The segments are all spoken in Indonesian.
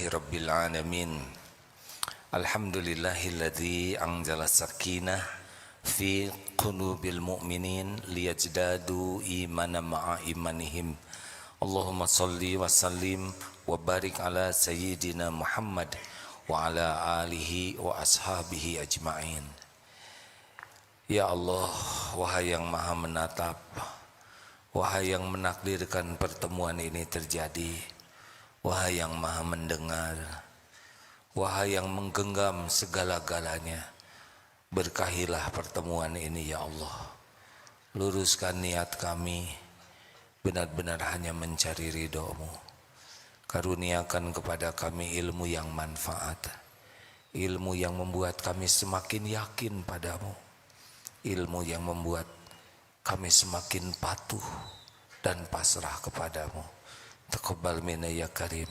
Alhamdulillahi Rabbil Alamin. Alhamdulillahilladzi anzala sakinah fi qulubil mu'minin liyajdadu imanan ma'a imanihim. Allahumma salli wa sallim wa barik ala sayyidina Muhammad wa ala alihi wa ashabihi ajma'in. Ya Allah, wahai yang maha menatap, wahai yang menakdirkan pertemuan ini terjadi, wahai yang maha mendengar, wahai yang menggenggam segala-galanya, berkahilah pertemuan ini ya Allah. Luruskan niat kami, benar-benar hanya mencari ridho-Mu. Karuniakan kepada kami ilmu yang manfaat, ilmu yang membuat kami semakin yakin padamu, ilmu yang membuat kami semakin patuh dan pasrah kepadamu. Taqabbal minna ya Karim.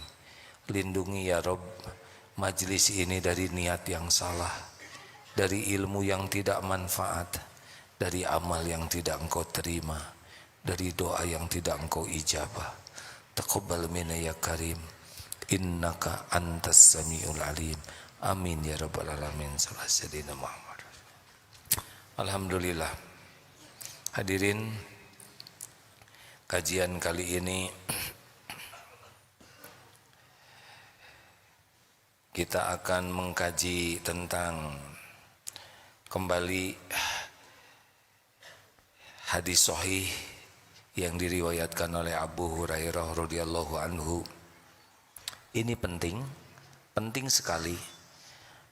Lindungi ya Rabb majlis ini dari niat yang salah, dari ilmu yang tidak manfaat, dari amal yang tidak Engkau terima, dari doa yang tidak Engkau ijabah. Taqabbal minna ya Karim, innaka antas samiul alim. Amin ya rabbal alamin. Sayyidina Muhammad. Alhamdulillah. Hadirin, kajian kali ini kita akan mengkaji tentang kembali hadis sahih yang diriwayatkan oleh Abu Hurairah radhiyallahu anhu. Ini penting sekali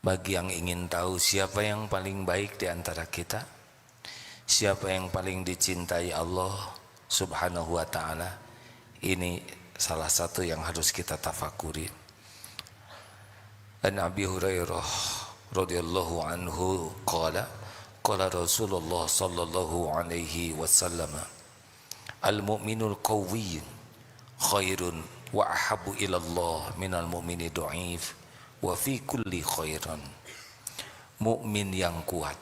bagi yang ingin tahu siapa yang paling baik di antara kita, siapa yang paling dicintai Allah Subhanahu wa taala. Ini salah satu yang harus kita tafakuri. An Abi Hurairah radhiyallahu anhu qala Rasulullah sallallahu alaihi wasallam, al-mu'minul qawwi khairun wa ahabbu ila Allah minal mu'mini dha'if wa fi kulli khairan. Mukmin yang kuat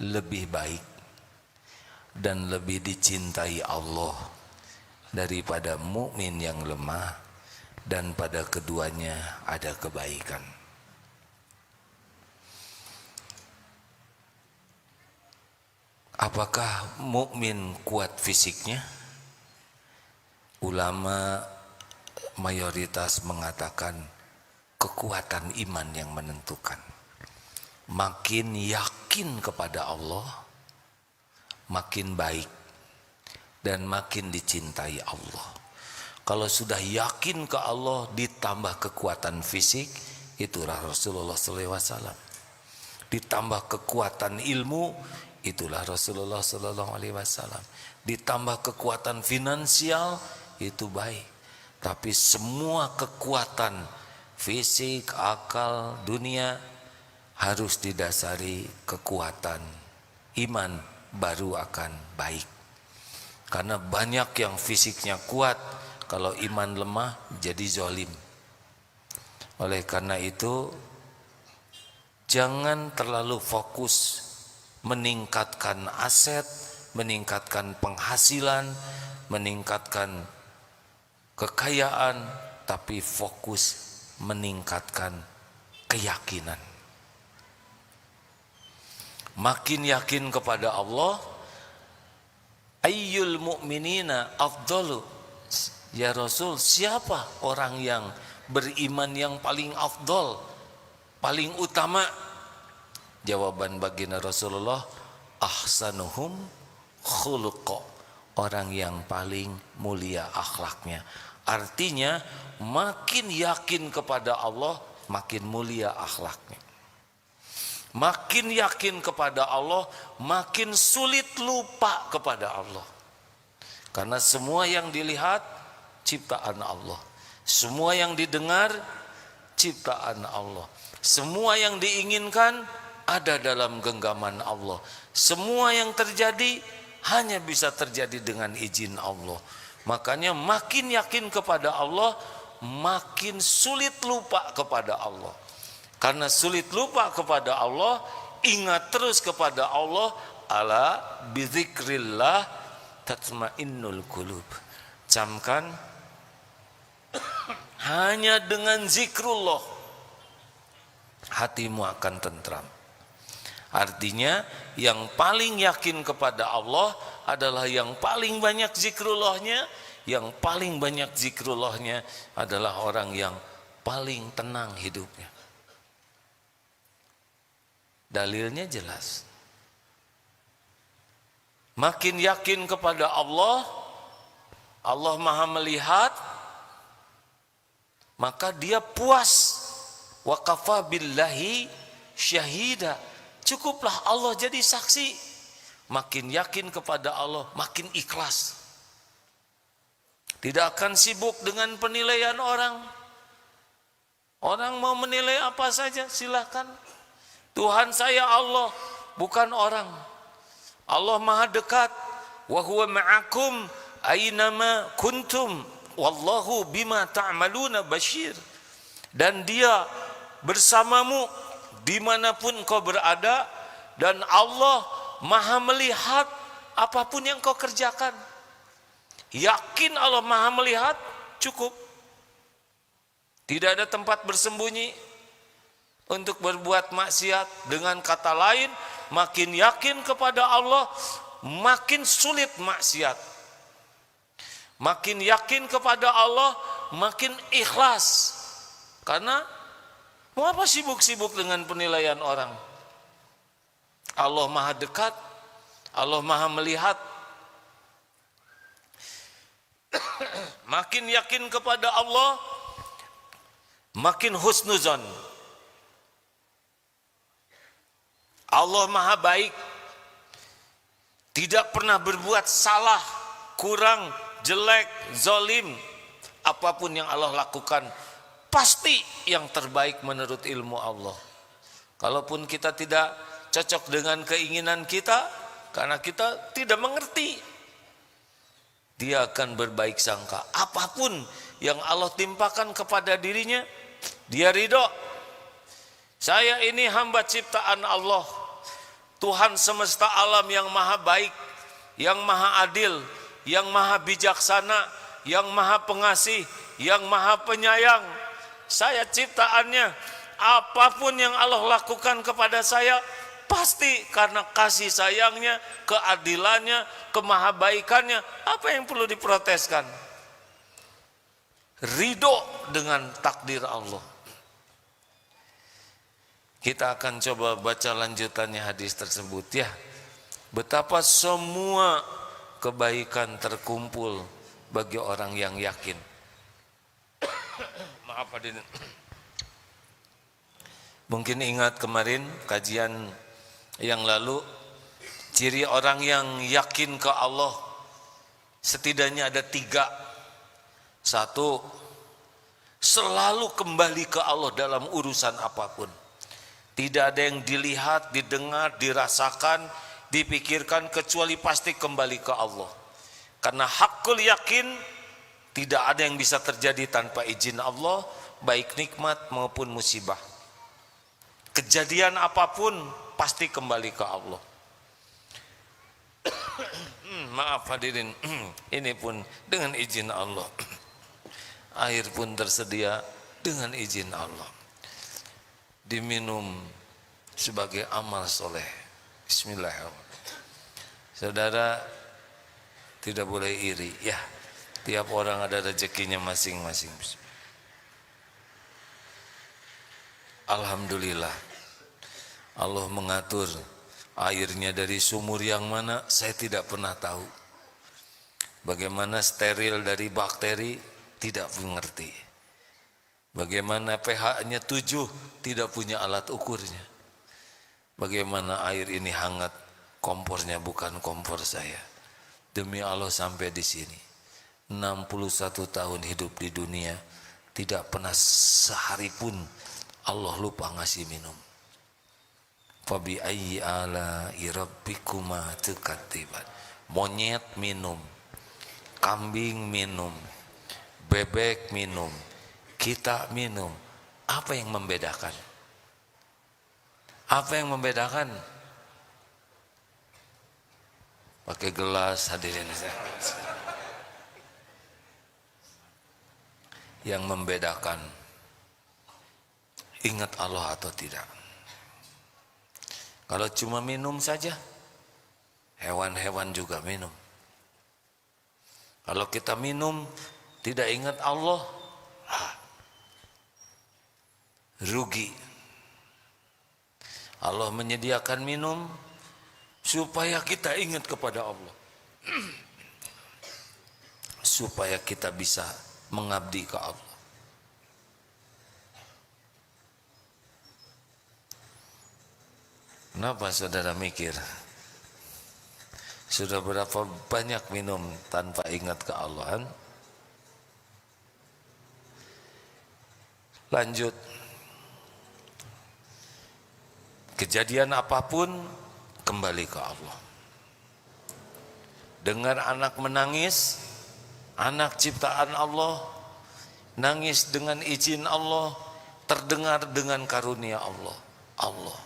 lebih baik dan lebih dicintai Allah daripada mukmin yang lemah, dan pada keduanya ada kebaikan. Apakah mukmin kuat fisiknya? Ulama mayoritas mengatakan kekuatan iman yang menentukan. Makin yakin kepada Allah, makin baik dan makin dicintai Allah. Kalau sudah yakin ke Allah ditambah kekuatan fisik, itulah Rasulullah SAW. Ditambah kekuatan ilmu, itulah Rasulullah SAW. Ditambah kekuatan finansial, itu baik. Tapi semua kekuatan fisik, akal, dunia harus didasari kekuatan iman, baru akan baik. Karena banyak yang fisiknya kuat, kalau iman lemah jadi zalim. Oleh karena itu, jangan terlalu fokus meningkatkan aset, meningkatkan penghasilan, meningkatkan kekayaan, tapi fokus meningkatkan keyakinan. Makin yakin kepada Allah, ayyul mu'minina afdalu. Ya Rasul, siapa orang yang beriman yang paling afdal, paling utama? Jawaban baginda Rasulullah, ahsanuhum khuluqa, orang yang paling mulia akhlaknya. Artinya makin yakin kepada Allah, makin mulia akhlaknya. Makin yakin kepada Allah, makin sulit lupa kepada Allah. Karena semua yang dilihat ciptaan Allah, semua yang didengar ciptaan Allah, semua yang diinginkan ada dalam genggaman Allah, semua yang terjadi hanya bisa terjadi dengan izin Allah. Makanya makin yakin kepada Allah, makin sulit lupa kepada Allah. Karena sulit lupa kepada Allah, ingat terus kepada Allah. Ala bidzikrillah tatmainnul qulub. Camkan hanya dengan zikrullah hatimu akan tentram. Artinya yang paling yakin kepada Allah adalah yang paling banyak zikrullahnya. Yang paling banyak zikrullahnya adalah orang yang paling tenang hidupnya. Dalilnya jelas. Makin yakin kepada Allah, Allah Maha melihat, maka dia puas. Wa kafa billahi syahida. Cukuplah Allah jadi saksi. Makin yakin kepada Allah, makin ikhlas. Tidak akan sibuk dengan penilaian orang. Orang mau menilai apa saja, silakan. Tuhan saya Allah, bukan orang. Allah Maha dekat. Wa huwa ma'akum aynama kuntum wallahu bima ta'maluna basyir. Dan dia bersamamu dimanapun kau berada, dan Allah Maha melihat apapun yang kau kerjakan. Yakin Allah Maha melihat, cukup. Tidak ada tempat bersembunyi untuk berbuat maksiat. Dengan kata lain, makin yakin kepada Allah, makin sulit maksiat. Makin yakin kepada Allah, makin ikhlas. Karena mau apa sibuk-sibuk dengan penilaian orang? Allah Maha dekat, Allah Maha melihat. Makin yakin kepada Allah, makin husnuzon. Allah Maha baik, tidak pernah berbuat salah, kurang, jelek, zalim. Apapun yang Allah lakukan pasti yang terbaik menurut ilmu Allah. Kalaupun kita tidak cocok dengan keinginan kita, karena kita tidak mengerti, dia akan berbaik sangka. Apapun yang Allah timpakan kepada dirinya, dia ridho. Saya ini hamba ciptaan Allah, Tuhan semesta alam yang maha baik, yang maha adil, yang maha bijaksana, yang maha pengasih, yang maha penyayang. Saya ciptaannya, apapun yang Allah lakukan kepada saya, pasti karena kasih sayangnya, keadilannya, kemahabaikannya. Apa yang perlu diproteskan? Ridho dengan takdir Allah. Kita akan coba baca lanjutannya hadis tersebut ya. Betapa semua kebaikan terkumpul bagi orang yang yakin. Maaf hadirin. Mungkin ingat kemarin kajian yang lalu, ciri orang yang yakin ke Allah setidaknya ada 3. 1, selalu kembali ke Allah dalam urusan apapun. Tidak ada yang dilihat, didengar, dirasakan, dipikirkan kecuali pasti kembali ke Allah. Karena hakul yakin, tidak ada yang bisa terjadi tanpa izin Allah, baik nikmat maupun musibah. Kejadian apapun pasti kembali ke Allah. Maaf hadirin, ini pun dengan izin Allah. Air pun tersedia dengan izin Allah. Diminum sebagai amal soleh. Bismillahirrahmanirrahim. Saudara, tidak boleh iri ya. Tiap orang ada rezekinya masing-masing. Alhamdulillah, Allah mengatur airnya dari sumur yang mana saya tidak pernah tahu. Bagaimana steril dari bakteri tidak mengerti. Bagaimana pH-nya 7 tidak punya alat ukurnya. Bagaimana air ini hangat, kompornya bukan kompor saya. Demi Allah sampai di sini 61 tahun hidup di dunia, tidak pernah sehari pun Allah lupa ngasih minum. Fabi ayyi ala'i rabbikuma tukadziban. Monyet minum, kambing minum, bebek minum, kita minum. Apa yang membedakan? Apa yang membedakan? Pakai gelas hadirin. yang membedakan ingat Allah atau tidak. Kalau cuma minum saja, hewan-hewan juga minum. Kalau kita minum tidak ingat Allah, rugi. Allah menyediakan minum supaya kita ingat kepada Allah, supaya kita bisa mengabdi ke Allah. Kenapa saudara mikir? Sudah berapa banyak minum tanpa ingat ke Allahan? Lanjut. Kejadian apapun kembali ke Allah. Dengar anak menangis, anak ciptaan Allah, nangis dengan izin Allah, terdengar dengan karunia Allah. Allah.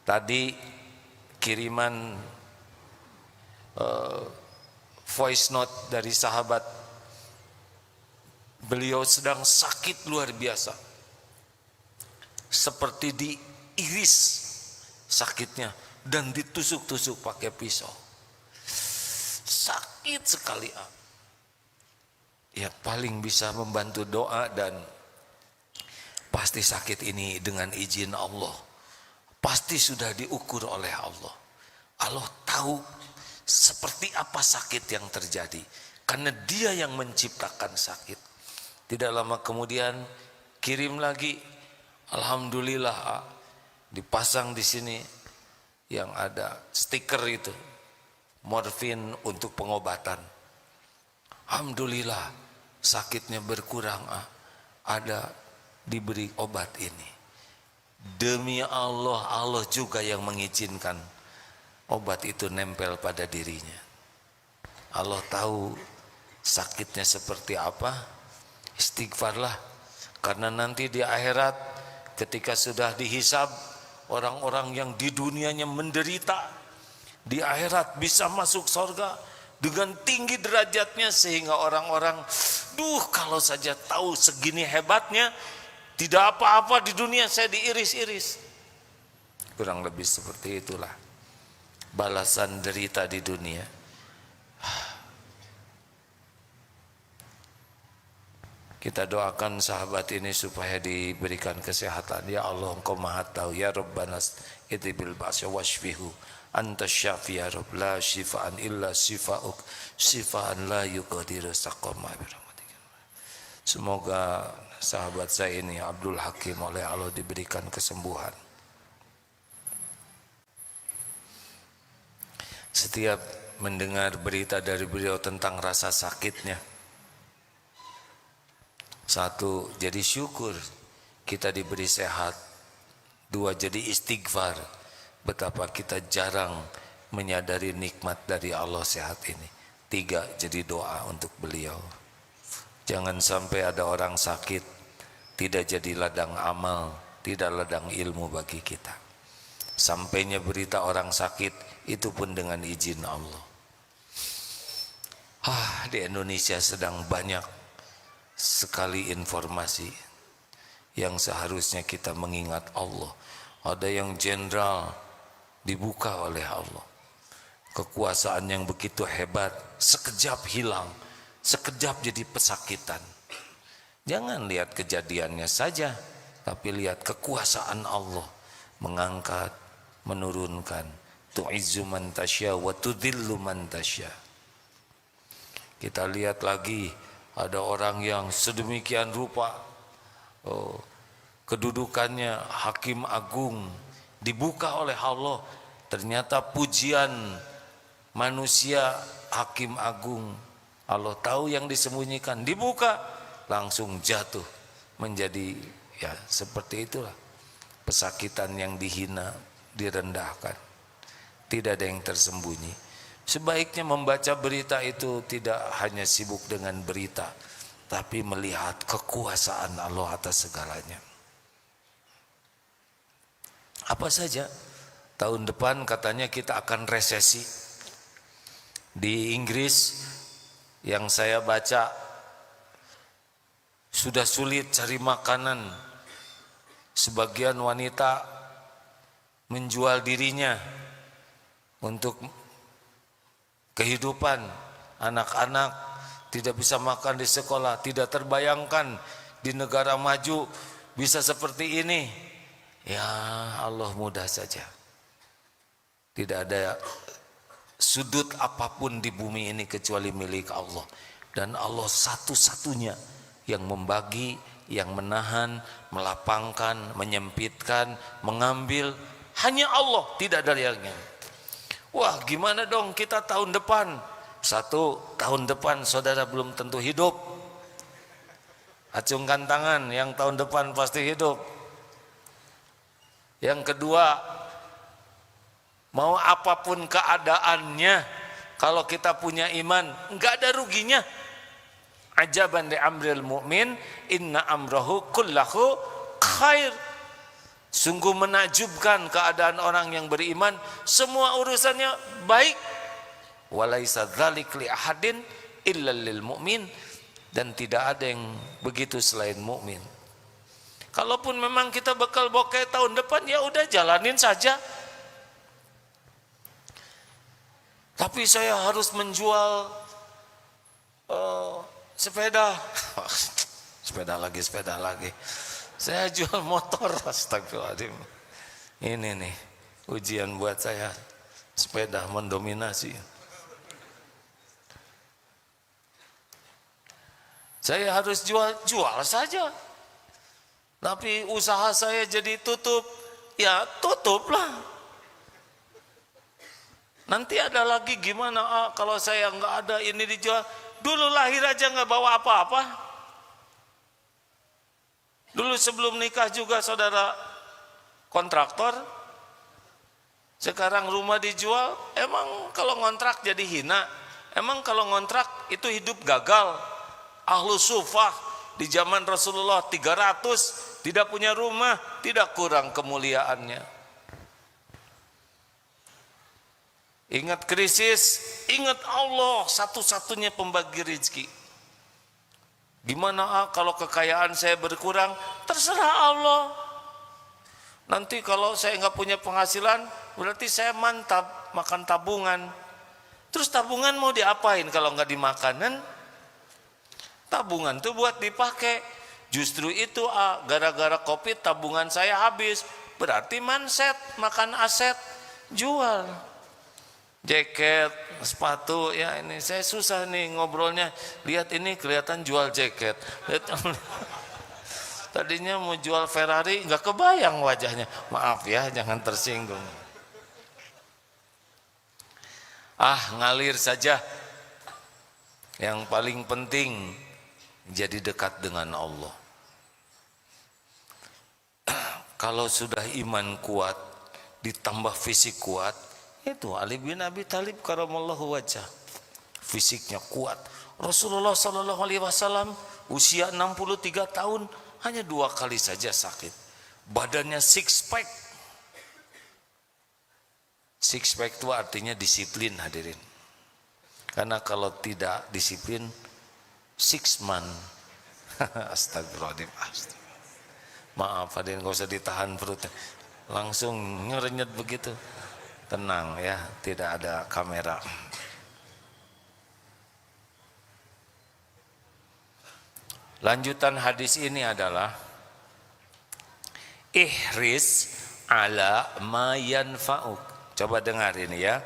Tadi kiriman voice note dari sahabat, beliau sedang sakit luar biasa, seperti diiris sakitnya dan ditusuk-tusuk pakai pisau, sakit sekali. Ya paling bisa membantu doa, dan pasti sakit ini dengan izin Allah. Pasti sudah diukur oleh Allah. Allah tahu seperti apa sakit yang terjadi, karena Dia yang menciptakan sakit. Tidak lama kemudian kirim lagi, alhamdulillah, dipasang di sini yang ada stiker itu, morfin untuk pengobatan. Alhamdulillah sakitnya berkurang, ada diberi obat ini. Demi Allah, Allah juga yang mengizinkan obat itu nempel pada dirinya. Allah tahu sakitnya seperti apa. Istighfarlah, karena nanti di akhirat ketika sudah dihisab, orang-orang yang di dunianya menderita, di akhirat bisa masuk surga dengan tinggi derajatnya, sehingga orang-orang, kalau saja tahu segini hebatnya, tidak apa-apa di dunia saya diiris-iris. Kurang lebih seperti itulah balasan derita di dunia. Kita doakan sahabat ini supaya diberikan kesehatan. Ya Allah, Engkau Maha Tahu. Ya Rabbana idhibil ba'sa washfihu. Anta syafi ya Rabb, la shifaan illa shifa'uk, shifaan la yuqadiru saqama birahmatika. Semoga sahabat saya ini Abdul Hakim oleh Allah diberikan kesembuhan. Setiap mendengar berita dari beliau tentang rasa sakitnya, satu, jadi syukur kita diberi sehat. Dua, jadi istighfar, betapa kita jarang menyadari nikmat dari Allah sehat ini. Tiga, jadi doa untuk beliau. Jangan sampai ada orang sakit tidak jadi ladang amal, tidak ladang ilmu bagi kita. Sampainya berita orang sakit itu pun dengan izin Allah. Di Indonesia sedang banyak sekali informasi yang seharusnya kita mengingat Allah. Ada yang jenderal dibuka oleh Allah, kekuasaan yang begitu hebat sekejap hilang, sekejap jadi pesakitan. Jangan lihat kejadiannya saja, tapi lihat kekuasaan Allah mengangkat, menurunkan. Tu'izzu man tasya wa tudhillu man tasya. Kita lihat lagi, ada orang yang sedemikian rupa, kedudukannya hakim agung, dibuka oleh Allah. Ternyata pujian manusia hakim agung, Allah tahu yang disembunyikan, dibuka, langsung jatuh menjadi, ya seperti itulah pesakitan yang dihina, direndahkan. Tidak ada yang tersembunyi. Sebaiknya membaca berita itu tidak hanya sibuk dengan berita, tapi melihat kekuasaan Allah atas segalanya. Apa saja? Tahun depan katanya kita akan resesi. Di Inggris yang saya baca, sudah sulit cari makanan. Sebagian wanita menjual dirinya untuk kehidupan. Anak-anak tidak bisa makan di sekolah. Tidak terbayangkan di negara maju bisa seperti ini. Ya Allah, mudah saja. Tidak ada sudut apapun di bumi ini kecuali milik Allah. Dan Allah satu-satunya yang membagi, yang menahan, melapangkan, menyempitkan, mengambil. Hanya Allah, tidak ada yang lain. Wah, gimana dong kita tahun depan? Satu, tahun depan saudara belum tentu hidup. Acungkan tangan yang tahun depan pasti hidup. Yang kedua, mau apapun keadaannya, kalau kita punya iman, enggak ada ruginya. Ajaban li amril mu'min, inna amrahu kullahu khair. Sungguh menakjubkan keadaan orang yang beriman, semua urusannya baik. Walaisa dzalik li ahadin illa lil mu'min, dan tidak ada yang begitu selain mukmin. Kalaupun memang kita bakal bokeh tahun depan, ya udah jalanin saja. Tapi saya harus menjual sepeda. Sepeda lagi. Saya jual motor. Astagfirullahaladzim. Ini nih ujian buat saya. Sepeda mendominasi. Saya harus jual saja. Tapi usaha saya jadi tutup. Ya tutuplah. Nanti ada lagi gimana? Kalau saya nggak ada ini dijual. Dulu lahir aja nggak bawa apa-apa. Dulu sebelum nikah juga saudara kontraktor. Sekarang rumah dijual. Emang kalau ngontrak jadi hina? Emang kalau ngontrak itu hidup gagal? Ahlu sufah di zaman Rasulullah 300 tidak punya rumah, tidak kurang kemuliaannya. Ingat krisis, ingat Allah satu-satunya pembagi rezeki. Gimana kalau kekayaan saya berkurang? Terserah Allah. Nanti kalau saya nggak punya penghasilan, berarti saya mantap makan tabungan. Terus tabungan mau diapain kalau nggak dimakanan? Tabungan tuh buat dipakai. Justru itu gara-gara COVID tabungan saya habis. Berarti manset, makan aset, jual. Jaket, sepatu, ya ini saya susah nih ngobrolnya. Lihat ini kelihatan jual jaket. Tadinya mau jual Ferrari, nggak kebayang wajahnya. Maaf ya, jangan tersinggung. Ngalir saja. Yang paling penting jadi dekat dengan Allah. Kalau sudah iman kuat, ditambah fisik kuat, itu Ali bin Abi Thalib karamallahu wajah, fisiknya kuat. Rasulullah sallallahu alaihi wasallam usia 63 tahun hanya 2 kali saja sakit. Badannya six pack. Six pack itu artinya disiplin, hadirin. Karena kalau tidak disiplin, 6 month. Astagfirullahaladzim. Maaf hadirin, gak usah ditahan perutnya, langsung ngerenyet begitu. Tenang ya, tidak ada kamera. Lanjutan hadis ini adalah ihris ala ma yanfa'uk. Coba dengar ini ya.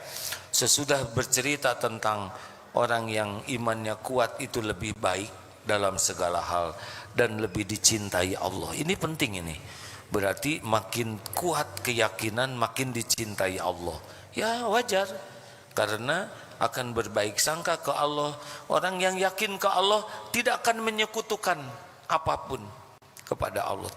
Sesudah bercerita tentang orang yang imannya kuat itu lebih baik dalam segala hal dan lebih dicintai Allah. Ini penting ini. Berarti makin kuat keyakinan, makin dicintai Allah. Ya wajar, karena akan berbaik sangka ke Allah. Orang yang yakin ke Allah tidak akan menyekutukan apapun kepada Allah.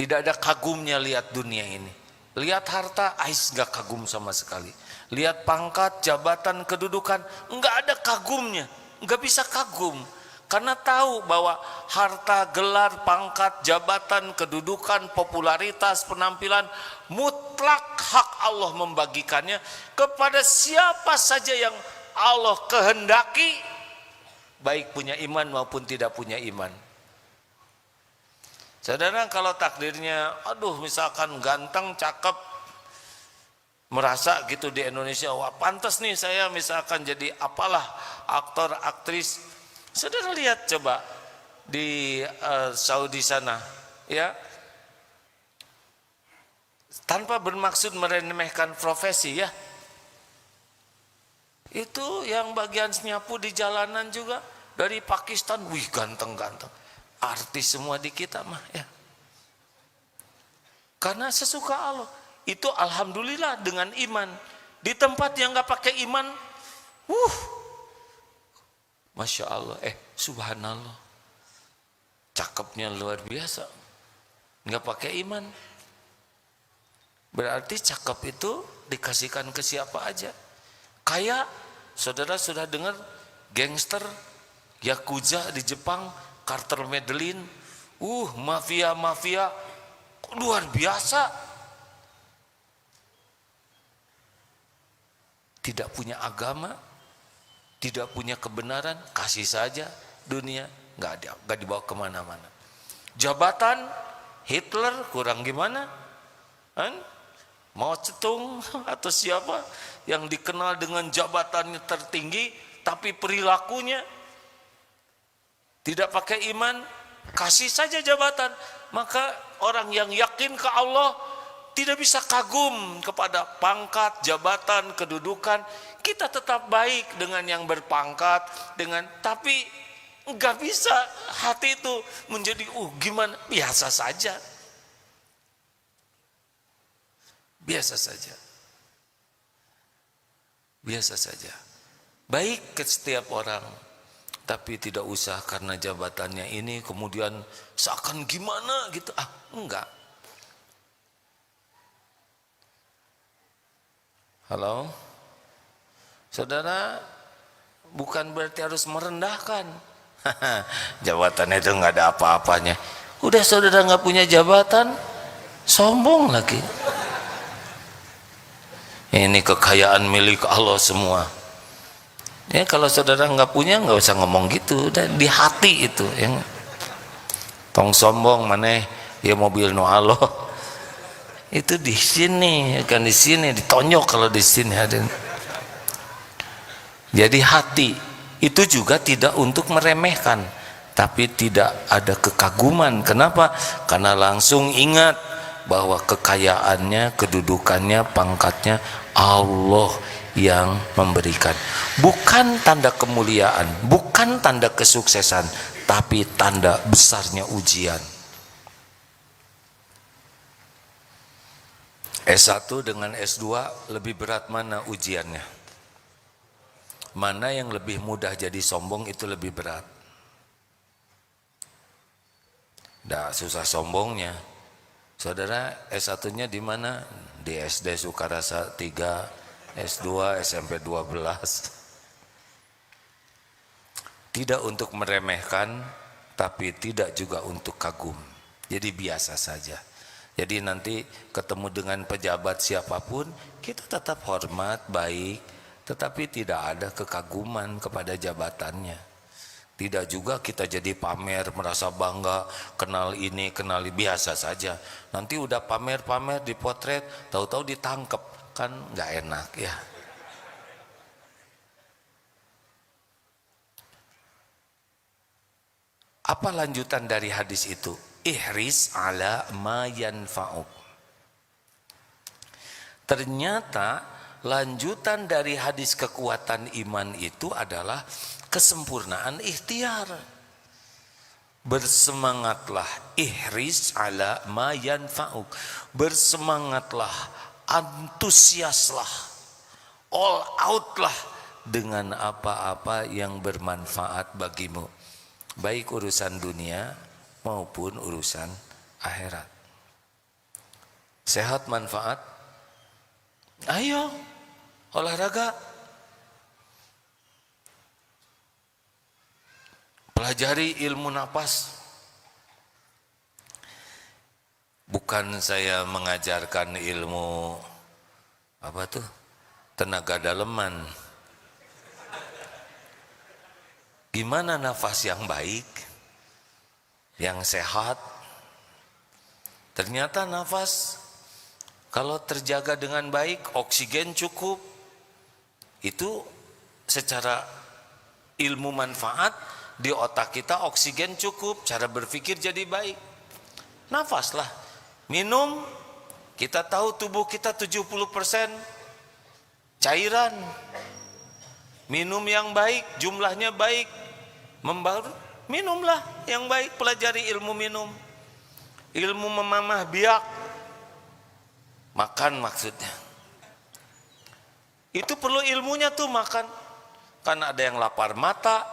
Tidak ada kagumnya lihat dunia ini. Lihat harta, ais gak kagum sama sekali. Lihat pangkat, jabatan, kedudukan, enggak ada kagumnya. Enggak bisa kagum. Karena tahu bahwa harta, gelar, pangkat, jabatan, kedudukan, popularitas, penampilan mutlak hak Allah membagikannya kepada siapa saja yang Allah kehendaki. baik punya iman maupun tidak punya iman. Saudara, kalau takdirnya, aduh misalkan ganteng, cakep, merasa gitu di Indonesia, wah pantas nih saya misalkan jadi apalah, aktor, aktris. Saudara lihat coba di Saudi sana, ya, tanpa bermaksud meremehkan profesi ya, itu yang bagian nyapu di jalanan juga dari Pakistan, wih ganteng-ganteng, artis semua di kita mah ya, karena sesuka Allah. Itu alhamdulillah dengan iman. Di tempat yang nggak pakai iman, masya Allah, subhanallah, cakepnya luar biasa, nggak pakai iman. Berarti cakep itu dikasihkan ke siapa aja. Kayak saudara sudah dengar gangster Yakuza di Jepang, Carter Medellin, mafia luar biasa. Tidak punya agama, tidak punya kebenaran, kasih saja dunia, nggak dibawa kemana-mana. Jabatan Hitler kurang gimana? Mao Zedong atau siapa yang dikenal dengan jabatannya tertinggi, tapi perilakunya tidak pakai iman, kasih saja jabatan. Maka orang yang yakin ke Allah tidak bisa kagum kepada pangkat, jabatan, kedudukan. Kita tetap baik dengan yang berpangkat, tapi nggak bisa hati itu menjadi gimana, biasa saja. Biasa saja. Biasa saja. Baik ke setiap orang, tapi tidak usah karena jabatannya ini kemudian seakan gimana gitu. Enggak. Halo, saudara, bukan berarti harus merendahkan. Jabatan itu nggak ada apa-apanya. Udah saudara nggak punya jabatan, sombong lagi. Ini kekayaan milik Allah semua. Ya kalau saudara nggak punya, nggak usah ngomong gitu. Udah di hati itu. Yang tong sombong mana? Ya mobil no Allah. Itu di sini, kan di sini ditonjok kalau di sini ada. Jadi hati itu juga tidak untuk meremehkan, tapi tidak ada kekaguman. Kenapa? Karena langsung ingat bahwa kekayaannya, kedudukannya, pangkatnya Allah yang memberikan. Bukan tanda kemuliaan, bukan tanda kesuksesan, tapi tanda besarnya ujian. S1 dengan S2 lebih berat mana ujiannya? Mana yang lebih mudah jadi sombong itu lebih berat? Dah susah sombongnya. Saudara S1-nya di mana? Di SD Sukarasa 3, S2 SMP 12. Tidak untuk meremehkan, tapi tidak juga untuk kagum. Jadi biasa saja. Jadi nanti ketemu dengan pejabat siapapun, kita tetap hormat, baik, tetapi tidak ada kekaguman kepada jabatannya. Tidak juga kita jadi pamer, merasa bangga, kenal ini, kenal ini, biasa saja. Nanti udah pamer-pamer, dipotret, tahu-tahu ditangkep, kan nggak enak ya. Apa lanjutan dari hadis itu? Ihris ala ma yanfa'uk. Ternyata lanjutan dari hadis kekuatan iman itu adalah kesempurnaan ikhtiar. Bersemangatlah, ihris ala ma yanfa'uk. Bersemangatlah, antusiaslah, all outlah dengan apa-apa yang bermanfaat bagimu. Baik urusan dunia maupun urusan akhirat. Sehat manfaat, ayo olahraga, pelajari ilmu napas. Bukan saya mengajarkan ilmu apa tuh, tenaga daleman. Gimana nafas yang baik, yang sehat? Ternyata nafas kalau terjaga dengan baik, oksigen cukup, itu secara ilmu manfaat di otak kita oksigen cukup, cara berpikir jadi baik. Nafaslah, minum, kita tahu tubuh kita 70% cairan. Minum yang baik, jumlahnya baik, membaru, minumlah yang baik, pelajari ilmu minum. Ilmu memamah biak, makan maksudnya. Itu perlu ilmunya tuh makan. Kan ada yang lapar mata,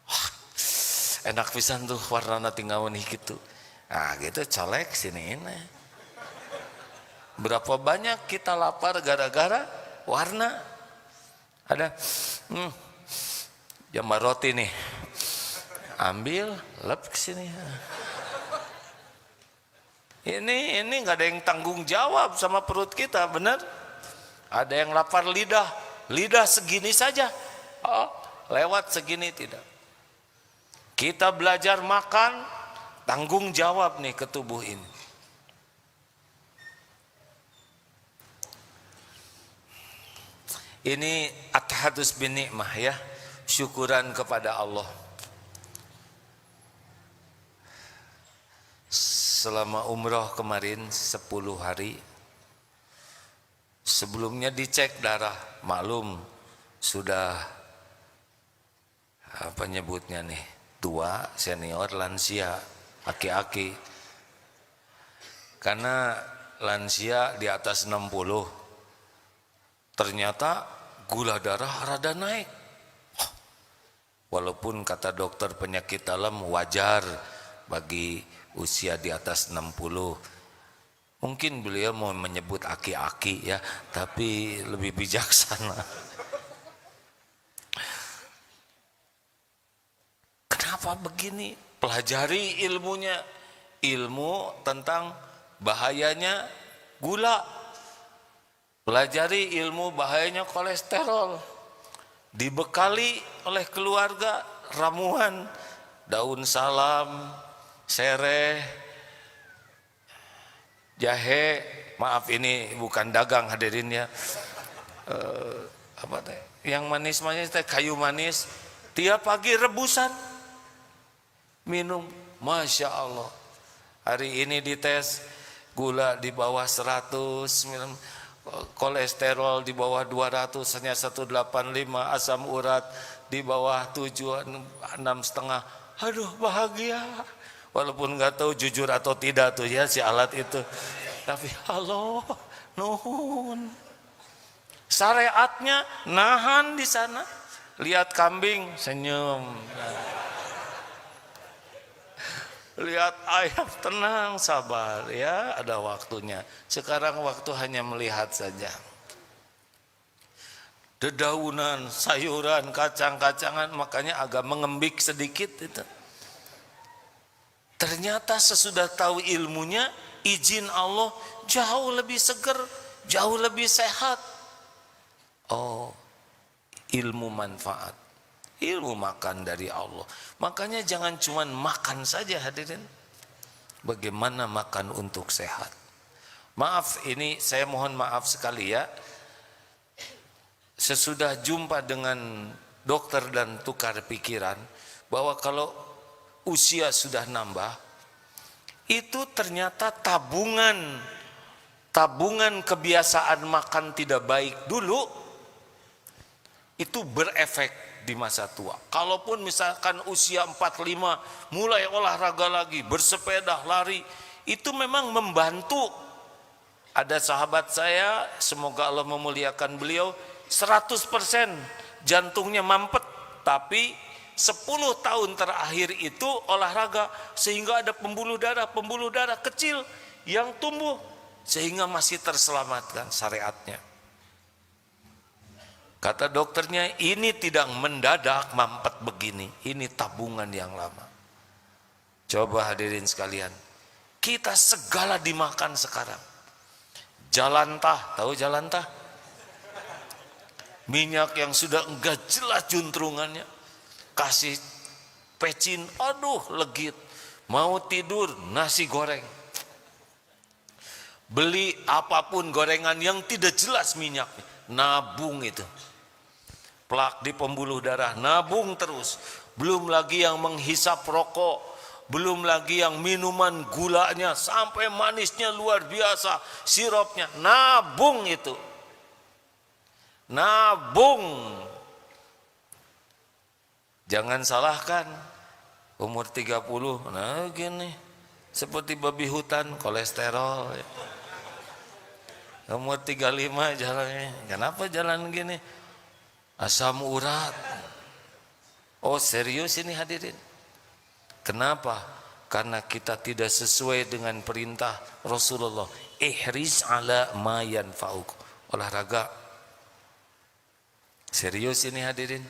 wah, enak pisan tuh warnana tinggal nih gitu. Nah gitu colek sini ini. Berapa banyak kita lapar gara-gara warna. Ada jambar roti nih, ambil lep ke sini. Ini nggak ada yang tanggung jawab sama perut kita, benar? Ada yang lapar lidah segini saja, oh, lewat segini tidak. Kita belajar makan, tanggung jawab nih ke tubuh ini. Ini at-tahadus bin ni'mah ya, syukuran kepada Allah. Selama umroh kemarin 10 hari, sebelumnya dicek darah, maklum sudah apa nyebutnya nih, tua, senior, lansia, aki-aki. Karena lansia di atas 60, ternyata gula darah rada naik. Walaupun kata dokter penyakit dalam wajar bagi usia di atas 60. Mungkin beliau mau menyebut aki-aki ya, tapi lebih bijaksana. Kenapa begini? Pelajari ilmunya, ilmu tentang bahayanya gula. Pelajari ilmu bahayanya kolesterol. Dibekali oleh keluarga ramuan daun salam, sereh, jahe, maaf ini bukan dagang hadirin ya, apa teh, yang manis-manis teh, kayu manis, tiap pagi rebusan, minum, masya Allah. Hari ini dites, gula di bawah 100, kolesterol di bawah 200, hanya 185, asam urat di bawah 7, 6,5. Aduh bahagia. Walaupun nggak tahu jujur atau tidak tuh ya si alat itu, tapi Allah nuhun. Syariatnya nahan di sana. Lihat kambing senyum, lihat ayam tenang sabar ya, ada waktunya. Sekarang waktu hanya melihat saja. Dedaunan, sayuran, kacang-kacangan, makanya agak mengembik sedikit itu. Ternyata sesudah tahu ilmunya, izin Allah jauh lebih seger, jauh lebih sehat. Oh, ilmu manfaat, ilmu makan dari Allah. Makanya jangan cuma makan saja hadirin. Bagaimana makan untuk sehat? Maaf, ini saya mohon maaf sekali ya. Sesudah jumpa dengan dokter dan tukar pikiran, bahwa kalau usia sudah nambah, itu ternyata tabungan kebiasaan makan tidak baik dulu itu berefek di masa tua. Kalaupun misalkan usia 45 mulai olahraga lagi, bersepeda, lari, itu memang membantu. Ada sahabat saya, semoga Allah memuliakan beliau, 100% jantungnya mampet, tapi 10 tahun terakhir itu olahraga, sehingga ada pembuluh darah kecil yang tumbuh, sehingga masih terselamatkan syariatnya. Kata dokternya, ini tidak mendadak mampet begini, ini tabungan yang lama. Coba hadirin sekalian, kita segala dimakan sekarang. Jalantah, tahu jalantah? Minyak yang sudah enggak jelas juntrungannya. kasih pecin, aduh legit. Mau tidur nasi goreng. Beli apapun gorengan yang tidak jelas minyaknya, nabung itu. Plak di pembuluh darah, nabung terus. Belum lagi yang menghisap rokok, belum lagi yang minuman gulanya sampai manisnya luar biasa, sirupnya, nabung itu. Nabung. Jangan salahkan umur 30, nah gini, seperti babi hutan, kolesterol. Umur 35 jalannya, kenapa jalan gini? Asam urat. Oh serius ini hadirin. Kenapa? Karena kita tidak sesuai dengan perintah Rasulullah. Ihris ala ma yanfa'uk. Olahraga. Serius ini hadirin.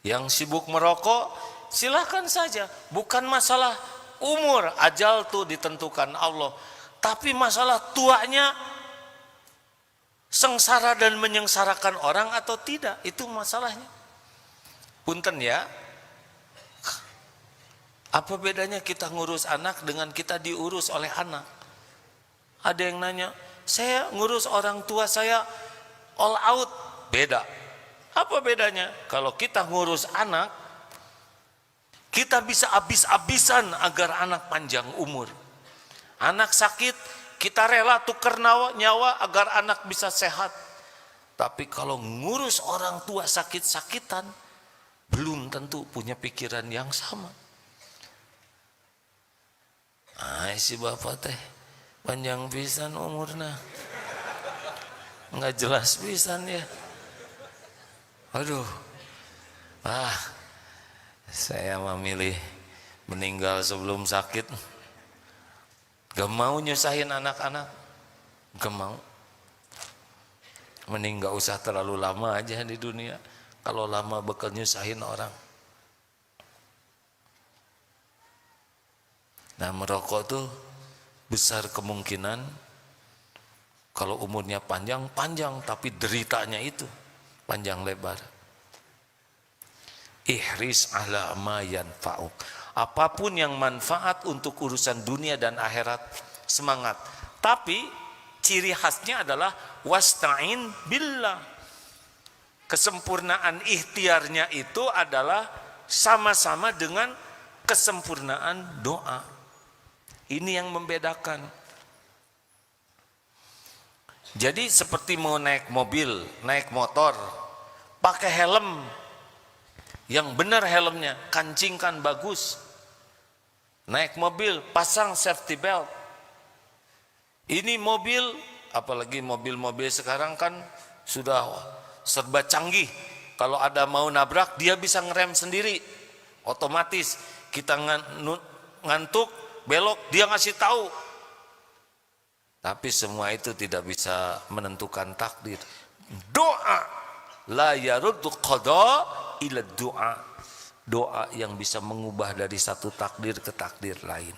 Yang sibuk merokok silahkan saja, bukan masalah umur, ajal tuh ditentukan Allah, tapi masalah tuanya sengsara dan menyengsarakan orang atau tidak, itu masalahnya. Punten ya, apa bedanya kita ngurus anak dengan kita diurus oleh anak? Ada yang nanya, saya ngurus orang tua saya all out, beda. Apa bedanya? Kalau kita ngurus anak, kita bisa habis-habisan agar anak panjang umur. Anak sakit, kita rela tukar nyawa agar anak bisa sehat. Tapi kalau ngurus orang tua sakit-sakitan, belum tentu punya pikiran yang sama. Si bapak teh panjang pisan umurna, nggak jelas pisan ya. Aduh, saya memilih meninggal sebelum sakit. Gak mau nyusahin anak-anak, gak mau. Mending gak usah terlalu lama aja di dunia. Kalau lama bakal nyusahin orang. Nah merokok tuh besar kemungkinan kalau umurnya panjang, tapi deritanya itu panjang lebar. Ihris ala ma yanfa'uk. Apapun yang manfaat untuk urusan dunia dan akhirat, semangat. Tapi ciri khasnya adalah wasta'in billah. Kesempurnaan ikhtiarnya itu adalah sama-sama dengan kesempurnaan doa. Ini yang membedakan. Jadi seperti mau naik mobil, naik motor, pakai helm yang benar helmnya, kancingkan bagus. Naik mobil, pasang safety belt. Ini mobil, apalagi mobil-mobil sekarang kan sudah serba canggih. Kalau ada mau nabrak, dia bisa ngerem sendiri, otomatis. Kita ngantuk, belok, dia ngasih tahu. Tapi semua itu tidak bisa menentukan takdir. Doa la yaruddu qada ila doa. Doa yang bisa mengubah dari satu takdir ke takdir lain.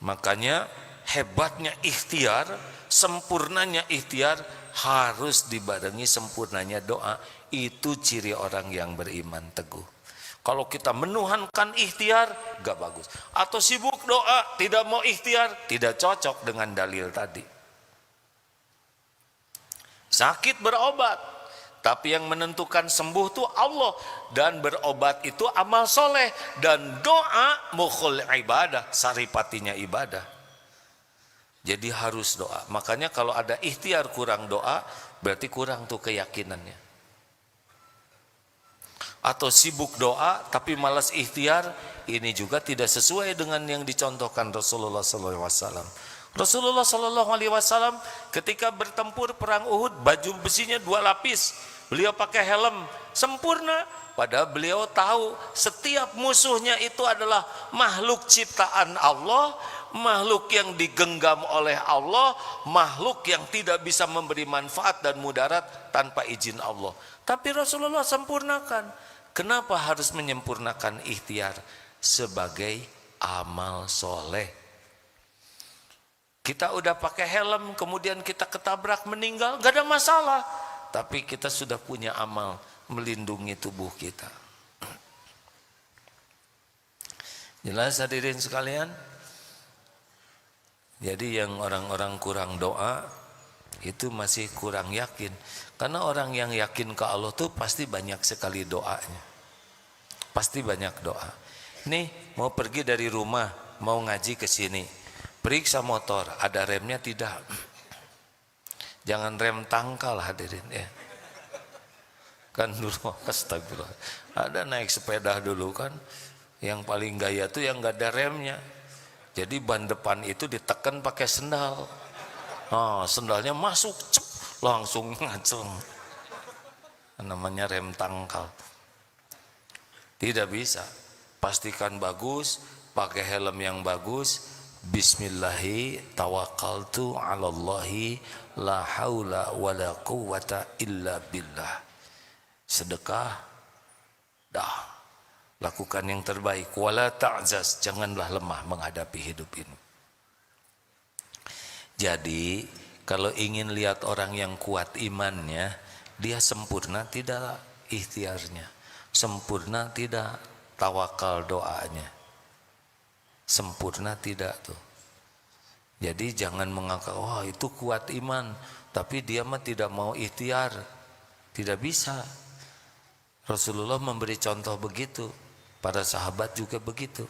Makanya hebatnya ikhtiar, sempurnanya ikhtiar harus dibarengi sempurnanya doa. Itu ciri orang yang beriman teguh. Kalau kita menuhankan ikhtiar, gak bagus. Atau sibuk doa, tidak mau ikhtiar, tidak cocok dengan dalil tadi. Sakit berobat, tapi yang menentukan sembuh itu Allah. Dan berobat itu amal soleh. Dan doa mukhul ibadah, saripatinya ibadah. Jadi harus doa. Makanya kalau ada ikhtiar kurang doa, berarti kurang tuh keyakinannya. Atau sibuk doa tapi malas ikhtiar, ini juga tidak sesuai dengan yang dicontohkan Rasulullah SAW. Rasulullah SAW ketika bertempur perang Uhud, baju besinya 2 lapis, beliau pakai helm sempurna. Padahal beliau tahu setiap musuhnya itu adalah makhluk ciptaan Allah, makhluk yang digenggam oleh Allah, makhluk yang tidak bisa memberi manfaat dan mudarat tanpa izin Allah. Tapi Rasulullah sempurnakan. Kenapa harus menyempurnakan ikhtiar? Sebagai amal soleh. Kita udah pakai helm, kemudian kita ketabrak meninggal, gak ada masalah. tapi kita sudah punya amal melindungi tubuh kita. Jelas hadirin sekalian? Jadi yang orang-orang kurang doa itu masih kurang yakin. Karena orang yang yakin ke Allah tuh pasti banyak sekali doanya. Pasti banyak doa. Nih mau pergi dari rumah, mau ngaji ke sini. Periksa motor, ada remnya tidak? Jangan rem tangkal hadirin ya. Kan dulu astagfirullah. Ada naik sepeda dulu kan. Yang paling gaya tuh yang gak ada remnya. Jadi ban depan itu ditekan pakai sendal. Oh, sendalnya masuk, cep, langsung ngacung. Namanya rem tangkal. Tidak bisa. Pastikan bagus, pakai helm yang bagus. Bismillahi tawakkaltu 'alallahi la haula wala quwwata illa billah. Sedekah dah. Lakukan yang terbaik. Wala ta'zaz, janganlah lemah menghadapi hidup ini. Jadi, kalau ingin lihat orang yang kuat imannya, dia sempurna tidak ikhtiarnya, sempurna tidak tawakal doanya, sempurna tidak tuh. Jadi jangan menganggap wah itu kuat iman, tapi dia mah tidak mau ikhtiar, tidak bisa. Rasulullah memberi contoh begitu. Para sahabat juga begitu.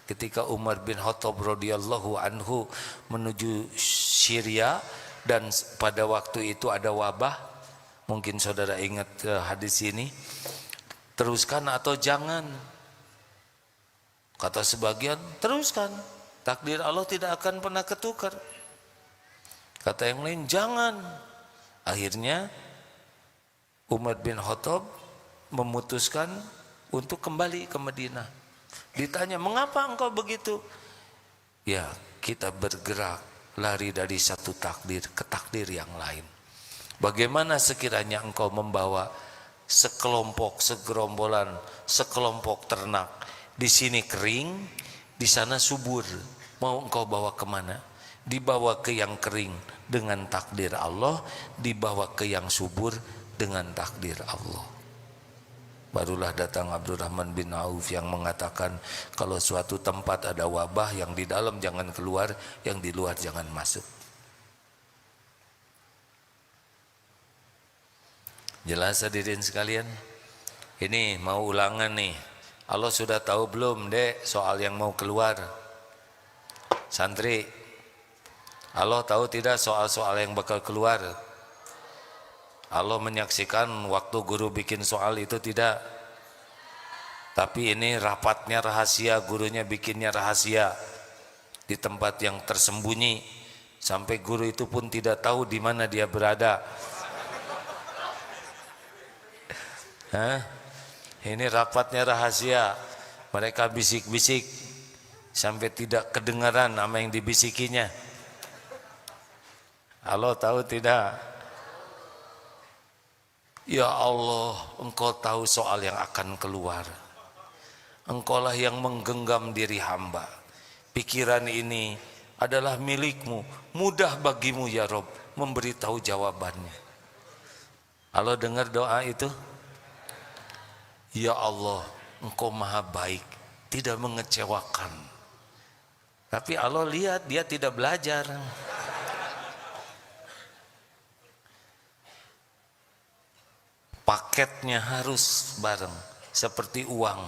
Ketika Umar bin Khattab radhiyallahu anhu menuju Syria dan pada waktu itu ada wabah, mungkin saudara ingat hadis ini, teruskan atau jangan? Kata sebagian, teruskan. Takdir Allah tidak akan pernah ketukar. Kata yang lain, jangan. Akhirnya Umar bin Khattab memutuskan untuk kembali ke Madinah. Ditanya, mengapa engkau begitu? Ya, kita bergerak lari dari satu takdir ke takdir yang lain. Bagaimana sekiranya engkau membawa sekelompok, segerombolan, sekelompok ternak. Di sini kering, di sana subur. Mau engkau bawa kemana? Dibawa ke yang kering dengan takdir Allah, dibawa ke yang subur dengan takdir Allah. Barulah datang Abdurrahman bin Auf yang mengatakan, kalau suatu tempat ada wabah, yang di dalam jangan keluar, yang di luar jangan masuk. Jelas hadirin sekalian? Ini mau ulangan nih. Allah sudah tahu belum dek soal yang mau keluar? Santri, Allah tahu tidak soal-soal yang bakal keluar? Allah menyaksikan waktu guru bikin soal itu tidak? Tapi ini rapatnya rahasia, gurunya bikinnya rahasia di tempat yang tersembunyi, sampai guru itu pun tidak tahu di mana dia berada. Hah? Ini rapatnya rahasia, mereka bisik-bisik sampai tidak kedengaran apa yang dibisikinya. Allah tahu tidak? Ya Allah, engkau tahu soal yang akan keluar. Engkaulah yang menggenggam diri hamba. Pikiran ini adalah milikmu. Mudah bagimu ya Rob memberitahu jawabannya. Allah dengar doa itu? Ya Allah, engkau maha baik, tidak mengecewakan. Tapi Allah lihat dia tidak belajar. Paketnya harus bareng, seperti uang.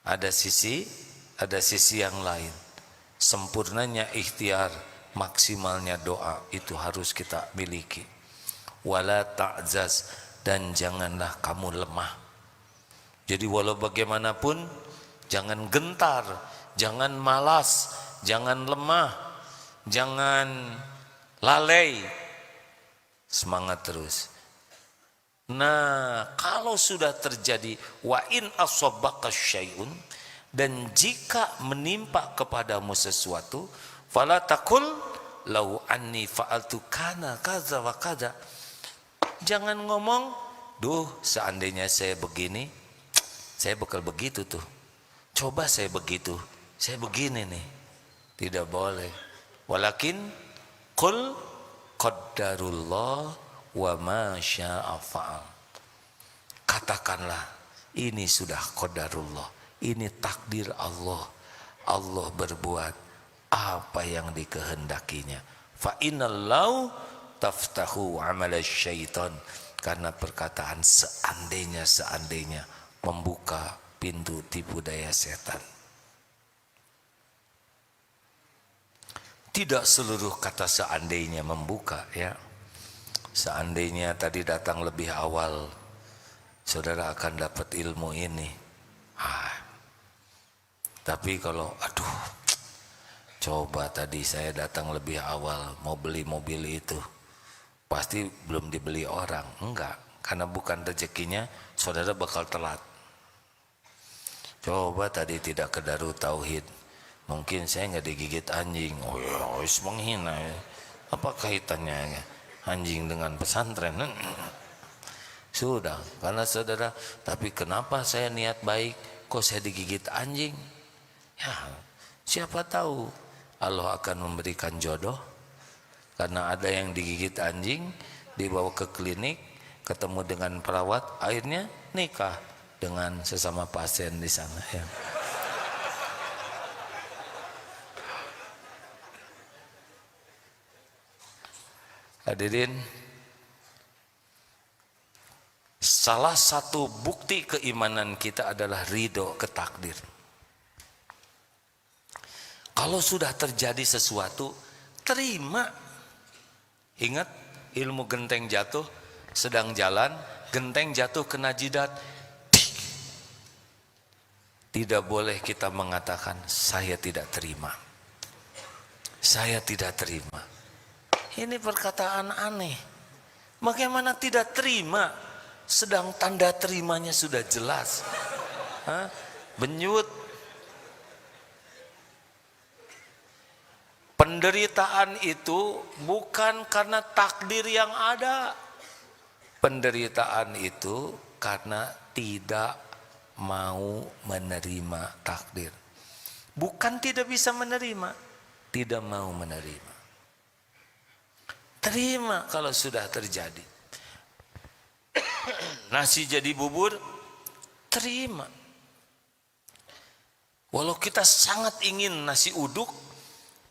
Ada sisi yang lain. Sempurnanya ikhtiar, maksimalnya doa, itu harus kita miliki. Wala ta'zaz, dan janganlah kamu lemah. Jadi walau bagaimanapun, jangan gentar, jangan malas, jangan lemah, jangan lalai. Semangat terus. Nah, kalau sudah terjadi wa in asabbaka syai'un, dan jika menimpa kepadamu sesuatu, fala taqul lau anni fa'altu kana kaza wa kaza. Jangan ngomong, duh seandainya saya begini, saya bakal begitu tuh. Coba saya begitu, saya begini nih. Tidak boleh. Walakin qul qaddarullah wa ma syaa fa'al. Katakanlah ini sudah qadarullah, ini takdir Allah. Allah berbuat apa yang dikehendakinya. Fa innal law taftahu amal syaitan, karena perkataan seandainya membuka pintu tipu daya setan. Tidak seluruh kata seandainya membuka, ya. Seandainya tadi datang lebih awal, saudara akan dapat ilmu ini. Tapi kalau coba tadi saya datang lebih awal mau beli mobil itu, pasti belum dibeli orang. Enggak, karena bukan rezekinya, saudara bakal telat. Coba tadi tidak ke Darut Tauhid, mungkin saya nggak digigit anjing. Oh ya, harus menghina. Apa kaitannya anjing dengan pesantren? Sudah, karena saudara, tapi kenapa saya niat baik, kok saya digigit anjing? Ya, siapa tahu Allah akan memberikan jodoh. Karena ada yang digigit anjing, dibawa ke klinik, ketemu dengan perawat, akhirnya nikah dengan sesama pasien di sana, ya. Hadirin, salah satu bukti keimanan kita adalah ridho ke takdir. Kalau sudah terjadi sesuatu, terima. Ingat ilmu genteng jatuh, sedang jalan, genteng jatuh kena jidat. Tidak boleh kita mengatakan saya tidak terima. Saya tidak terima. Ini perkataan aneh. Bagaimana tidak terima? Sedang tanda terimanya sudah jelas. Benyut. Penderitaan itu bukan karena takdir yang ada. Penderitaan itu karena tidak mau menerima takdir. Bukan tidak bisa menerima, tidak mau menerima. Terima kalau sudah terjadi. Nasi jadi bubur, terima. Walau kita sangat ingin nasi uduk,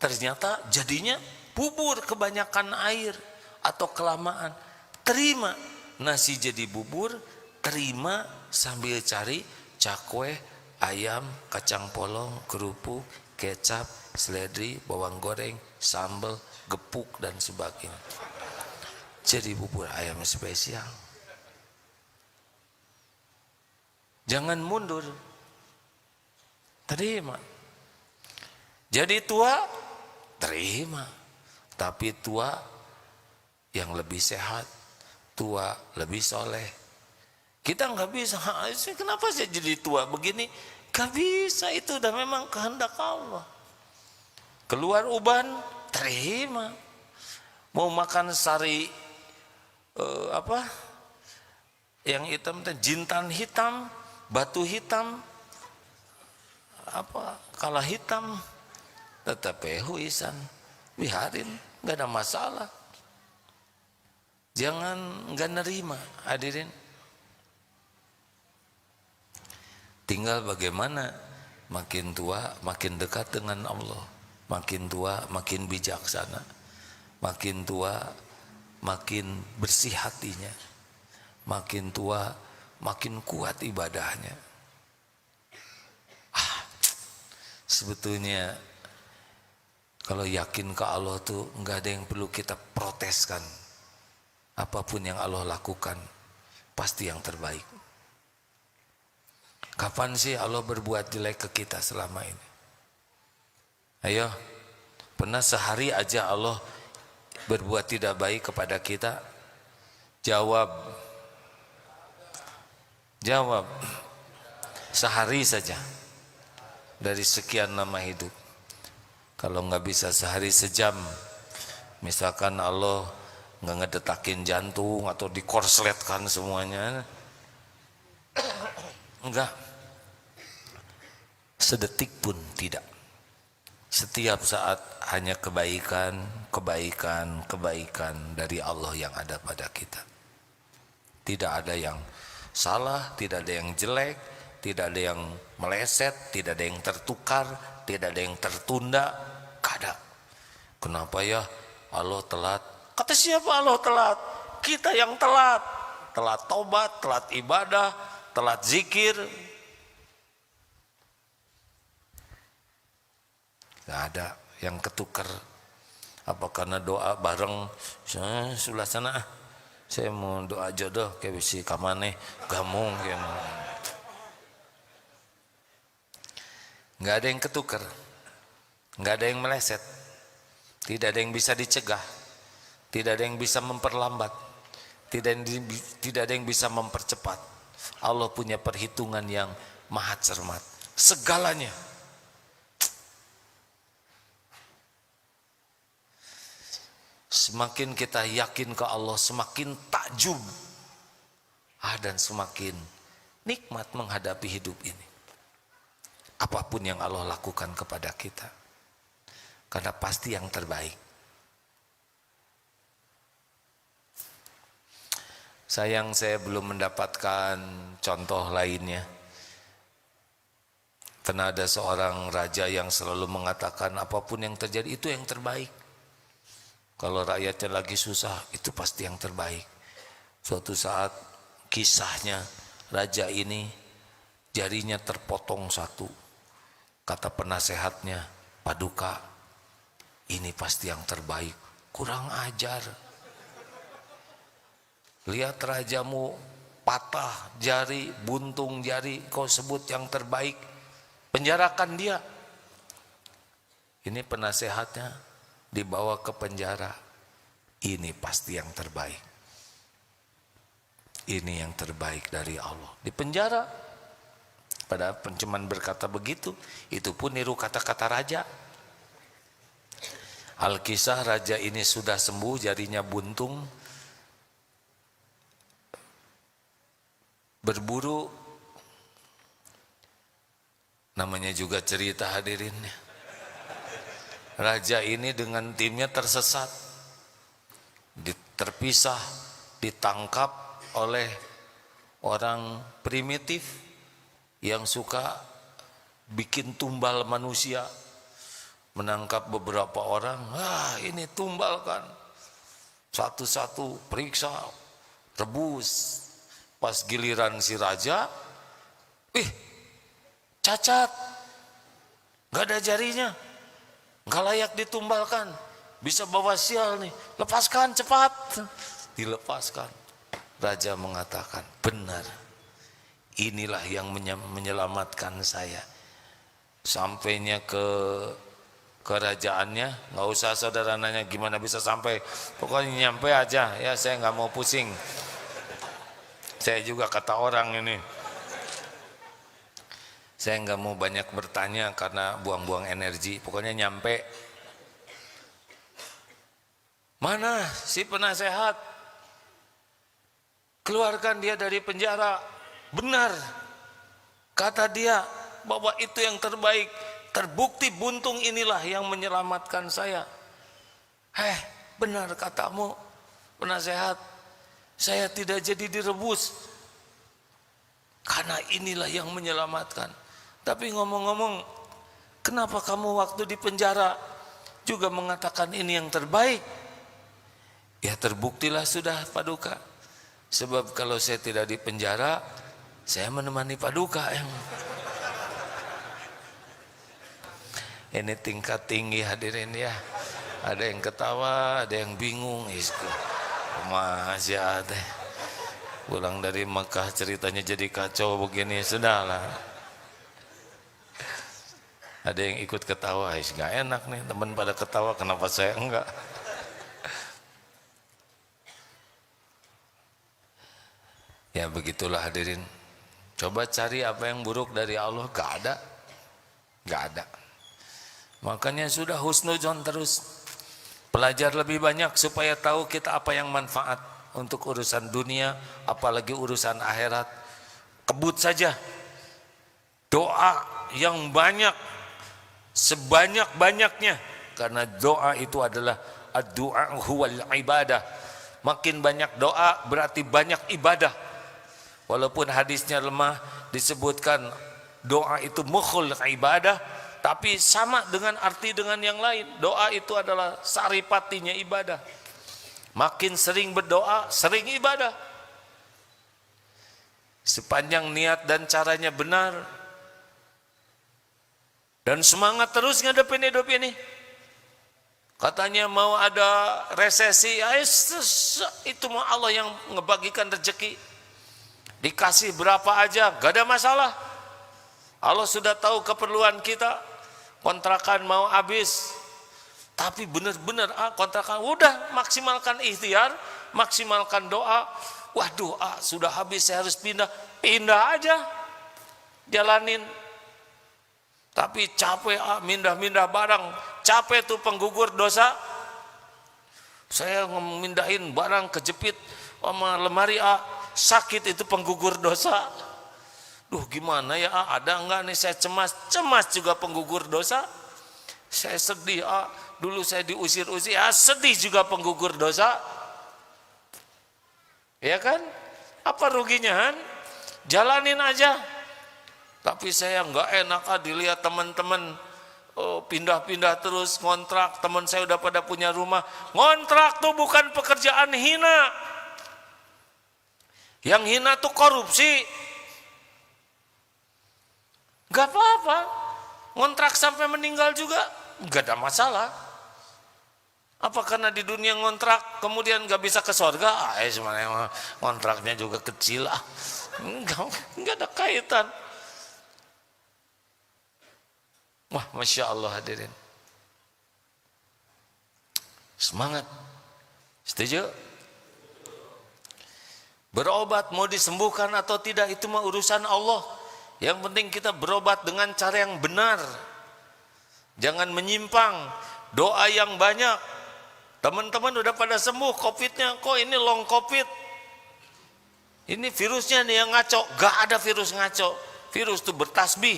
ternyata jadinya bubur kebanyakan air atau kelamaan. Terima nasi jadi bubur, terima sambil cari cakwe, ayam, kacang polong, kerupuk, kecap, seledri, bawang goreng, sambal, gepuk dan sebagainya. Jadi bubur ayam spesial. Jangan mundur. Terima. Jadi tua, terima. Tapi tua yang lebih sehat, tua lebih soleh. Kita nggak bisa. Kenapa saya jadi tua begini? Gak bisa, itu udah memang kehendak Allah. Keluar uban, terima. Mau makan sari yang hitam, jintan hitam, batu hitam, kala hitam, tetap huisan, biharin, nggak ada masalah. Jangan nggak nerima, hadirin. Tinggal bagaimana makin tua makin dekat dengan Allah, makin tua makin bijaksana, makin tua makin bersih hatinya, makin tua makin kuat ibadahnya. Sebetulnya kalau yakin ke Allah tuh nggak ada yang perlu kita proteskan. Apapun yang Allah lakukan pasti yang terbaik. Kapan sih Allah berbuat jelek ke kita selama ini? Ayo, pernah sehari aja Allah berbuat tidak baik kepada kita? Jawab. Jawab. Sehari saja dari sekian lama hidup. Kalau nggak bisa sehari sejam, misalkan Allah nggak ngedetakin jantung atau dikorsletkan semuanya, enggak. Sedetik pun tidak. Setiap saat hanya kebaikan, kebaikan, kebaikan dari Allah yang ada pada kita. Tidak ada yang salah, tidak ada yang jelek, tidak ada yang meleset, tidak ada yang tertukar, tidak ada yang tertunda. Kada. Kenapa ya Allah telat? Kata siapa Allah telat? Kita yang telat. Telat tobat, telat ibadah, telat zikir. Gak ada yang ketukar. Apa karena doa bareng sebelah sana, saya mau doa jodoh kayak bisi kamane gamung kayak nggak ada yang ketukar, nggak ada yang meleset, tidak ada yang bisa dicegah, tidak ada yang bisa memperlambat, tidak ada yang bisa mempercepat. Allah punya perhitungan yang maha cermat segalanya. Semakin kita yakin ke Allah, semakin takjub dan semakin nikmat menghadapi hidup ini. Apapun yang Allah lakukan kepada kita, karena pasti yang terbaik. Sayang saya belum mendapatkan contoh lainnya. Pernah ada seorang raja yang selalu mengatakan apapun yang terjadi itu yang terbaik. Kalau rakyatnya lagi susah, itu pasti yang terbaik. Suatu saat kisahnya, raja ini jarinya terpotong satu. Kata penasehatnya, Paduka, ini pasti yang terbaik. Kurang ajar. Lihat rajamu patah jari, buntung jari, kau sebut yang terbaik. Penjarakan dia. Ini penasehatnya. Dibawa ke penjara. Ini pasti yang terbaik. Ini yang terbaik dari Allah. Di penjara. Padahal cuman berkata begitu. Itu pun niru kata-kata raja. Alkisah raja ini sudah sembuh, jarinya buntung. Berburu. Namanya juga cerita hadirinnya. Raja ini dengan timnya tersesat, terpisah, ditangkap oleh orang primitif yang suka bikin tumbal manusia. Menangkap beberapa orang, ini tumbalkan. Satu-satu periksa, rebus. Pas giliran si raja, cacat, gak ada jarinya. Gak layak ditumbalkan, bisa bawa sial nih, lepaskan cepat. Dilepaskan. Raja mengatakan, benar, inilah yang menyelamatkan saya. Sampainya ke kerajaannya, nggak usah saudara nanya gimana bisa sampai, pokoknya nyampe aja ya, saya nggak mau pusing. Saya juga kata orang ini, saya nggak mau banyak bertanya karena buang-buang energi. Pokoknya nyampe. Mana si penasehat? Keluarkan dia dari penjara. Benar. Kata dia bahwa itu yang terbaik. Terbukti buntung inilah yang menyelamatkan saya. Benar katamu penasehat. Saya tidak jadi direbus. Karena inilah yang menyelamatkan. Tapi ngomong-ngomong, kenapa kamu waktu di penjara juga mengatakan ini yang terbaik? Ya terbuktilah sudah Paduka. Sebab kalau saya tidak di penjara, saya menemani Paduka yang ini tingkat tinggi hadirin ya. Ada yang ketawa, ada yang bingung. Masih ada. Pulang dari Mekah ceritanya jadi kacau begini, sudahlah. Ada yang ikut ketawa, gak enak nih teman pada ketawa, kenapa saya enggak? Ya begitulah hadirin. Coba cari apa yang buruk dari Allah, gak ada. Gak ada. Makanya sudah husnuzon terus. Belajar lebih banyak supaya tahu kita apa yang manfaat untuk urusan dunia, apalagi urusan akhirat. Kebut saja. Doa yang banyak. sebanyak-banyaknya, karena doa itu adalah ad-du'a huwal ibadah. Makin banyak doa berarti banyak ibadah. Walaupun hadisnya lemah, disebutkan doa itu mukhul ibadah, tapi sama dengan arti dengan yang lain. Doa itu adalah saripatinya ibadah. Makin sering berdoa, sering ibadah. Sepanjang niat dan caranya benar, dan semangat terus ngadepin hidup ini. Katanya mau ada resesi, itu mah Allah yang ngebagikan rezeki. Dikasih berapa aja, gak ada masalah. Allah sudah tahu keperluan kita. Kontrakan mau habis, tapi benar-benar kontrakan udah, maksimalkan ikhtiar, maksimalkan doa. Wah, doa sudah habis, saya harus pindah aja, jalanin. Tapi capek mindah-mindah barang, capek tuh penggugur dosa. Saya memindahin barang kejepit sama lemari sakit, itu penggugur dosa. Duh, gimana ya, ada enggak nih, saya cemas juga penggugur dosa. Saya sedih, dulu saya diusir-usir, sedih juga penggugur dosa. Ya kan? Apa ruginya kan? Jalanin aja. Tapi saya enggak enak dilihat teman-teman pindah-pindah terus ngontrak. Teman saya udah pada punya rumah. Ngontrak tuh bukan pekerjaan hina. Yang hina tuh korupsi. Gak apa-apa, ngontrak sampai meninggal juga gak ada masalah. Apa karena di dunia ngontrak kemudian gak bisa ke surga? Sebenarnya ngontraknya juga kecil Enggak ada kaitan. Wah, Masya Allah hadirin. Semangat. Setuju? Berobat mau disembuhkan atau tidak itu mah urusan Allah. Yang penting kita berobat dengan cara yang benar. Jangan menyimpang. Doa yang banyak. Teman-teman udah pada sembuh COVID-nya, kok ini long COVID? Ini virusnya nih yang ngaco. Gak ada virus ngaco. Virus itu bertasbih.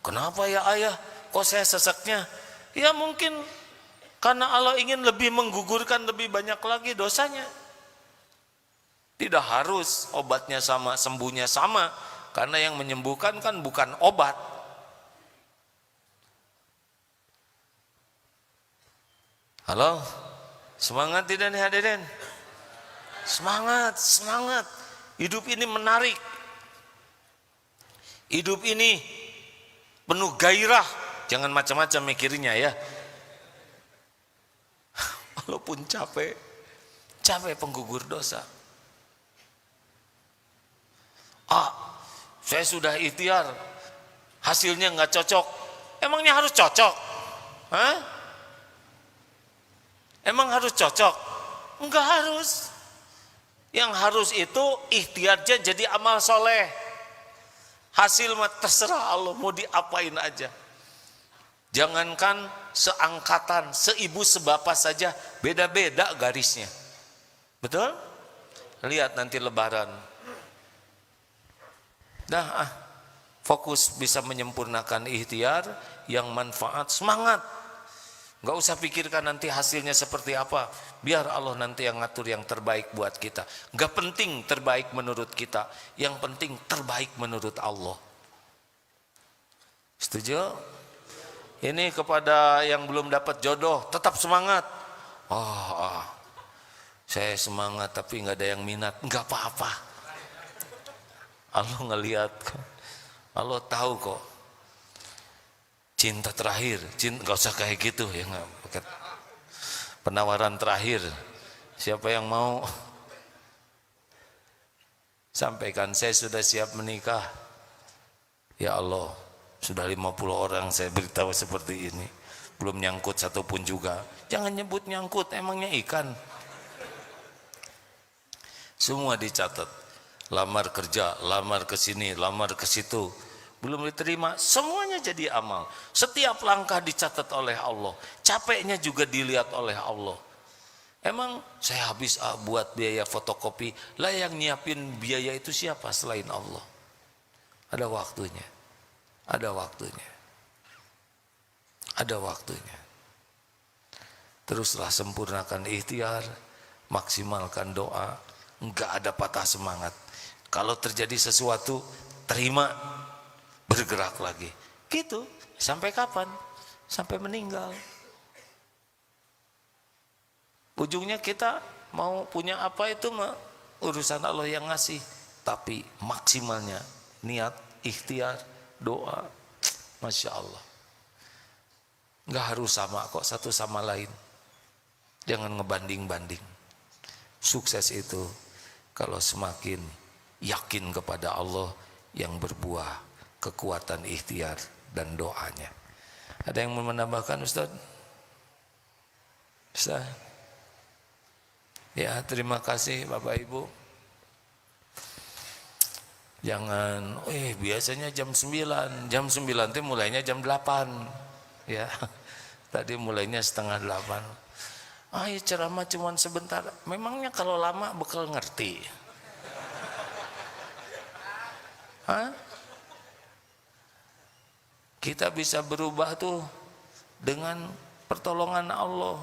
Kenapa ya ayah? Kok saya seseknya? Ya mungkin karena Allah ingin lebih menggugurkan lebih banyak lagi dosanya. Tidak harus obatnya sama, sembuhnya sama. Karena yang menyembuhkan kan bukan obat. Halo? Semangat tidak nih hadirin? Semangat, semangat. Hidup ini menarik. Hidup ini penuh gairah. Jangan macam-macam mikirnya ya. Walaupun capek penggugur dosa. Saya sudah ikhtiar, hasilnya nggak cocok. Emangnya harus cocok? Emang harus cocok? Enggak harus. Yang harus itu ikhtiarnya jadi amal soleh. Hasil mah terserah Allah, mau diapain aja. Jangankan seangkatan, seibu sebapak saja beda-beda garisnya. Betul? Lihat nanti lebaran. Fokus bisa menyempurnakan ikhtiar yang manfaat, semangat. Gak usah pikirkan nanti hasilnya seperti apa. Biar Allah nanti yang ngatur yang terbaik buat kita. Gak penting terbaik menurut kita. Yang penting terbaik menurut Allah. Setuju? Ini kepada yang belum dapat jodoh, tetap semangat. Saya semangat tapi gak ada yang minat. Gak apa-apa. Allah ngelihat, Allah tahu kok. Cinta terakhir, gak usah kayak gitu ya, nggak. Penawaran terakhir, siapa yang mau? Sampaikan, saya sudah siap menikah. Ya Allah, sudah 50 orang saya beritahu seperti ini, belum nyangkut satupun juga. Jangan nyebut nyangkut, emangnya ikan. Semua dicatat. Lamar kerja, lamar ke sini, lamar ke situ, belum diterima, semuanya jadi amal. Setiap langkah dicatat oleh Allah, capeknya juga dilihat oleh Allah. Emang saya habis buat biaya fotokopi, lah yang nyiapin biaya itu siapa selain Allah? Ada waktunya, ada waktunya. ada waktunya. Teruslah sempurnakan ikhtiar, maksimalkan doa, enggak ada patah semangat. Kalau terjadi sesuatu, terima, bergerak lagi. Gitu, sampai kapan? Sampai meninggal. Ujungnya kita mau punya apa itu mah urusan Allah yang ngasih. Tapi maksimalnya niat, ikhtiar, doa, Masya Allah. Enggak harus sama kok satu sama lain. Jangan ngebanding-banding. Sukses itu kalau semakin yakin kepada Allah yang berbuah kekuatan ikhtiar dan doanya. Ada yang mau menambahkan Ustaz? Ustaz? Ya, terima kasih Bapak Ibu. Jangan, biasanya jam 9 itu mulainya jam 8. Ya, tadi mulainya setengah 8. Ya ceramah cuma sebentar. Memangnya kalau lama bakal ngerti? Hah? Kita bisa berubah tuh dengan pertolongan Allah.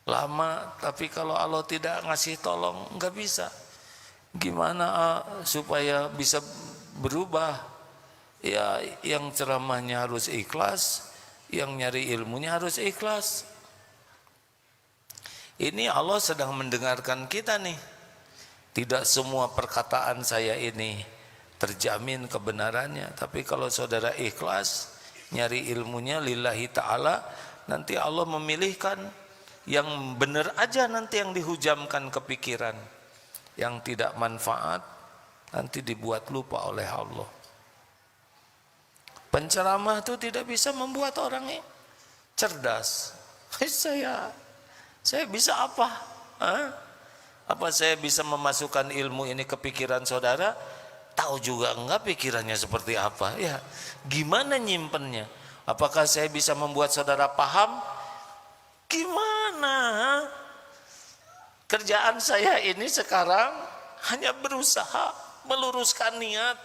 Lama, tapi kalau Allah tidak ngasih tolong, nggak bisa. Gimana supaya bisa berubah? Ya, yang ceramahnya harus ikhlas, yang nyari ilmunya harus ikhlas. Ini Allah sedang mendengarkan kita nih. Tidak semua perkataan saya ini terjamin kebenarannya, tapi kalau saudara ikhlas nyari ilmunya lillahi ta'ala, nanti Allah memilihkan yang benar aja, nanti yang dihujamkan ke pikiran. Yang tidak manfaat nanti dibuat lupa oleh Allah. Penceramah itu tidak bisa membuat orang cerdas. Saya bisa apa? Apa saya bisa memasukkan ilmu ini ke pikiran saudara? Tahu juga enggak pikirannya seperti apa? Ya, gimana nyimpennya? Apakah saya bisa membuat saudara paham? Gimana? Kerjaan saya ini sekarang hanya berusaha meluruskan niat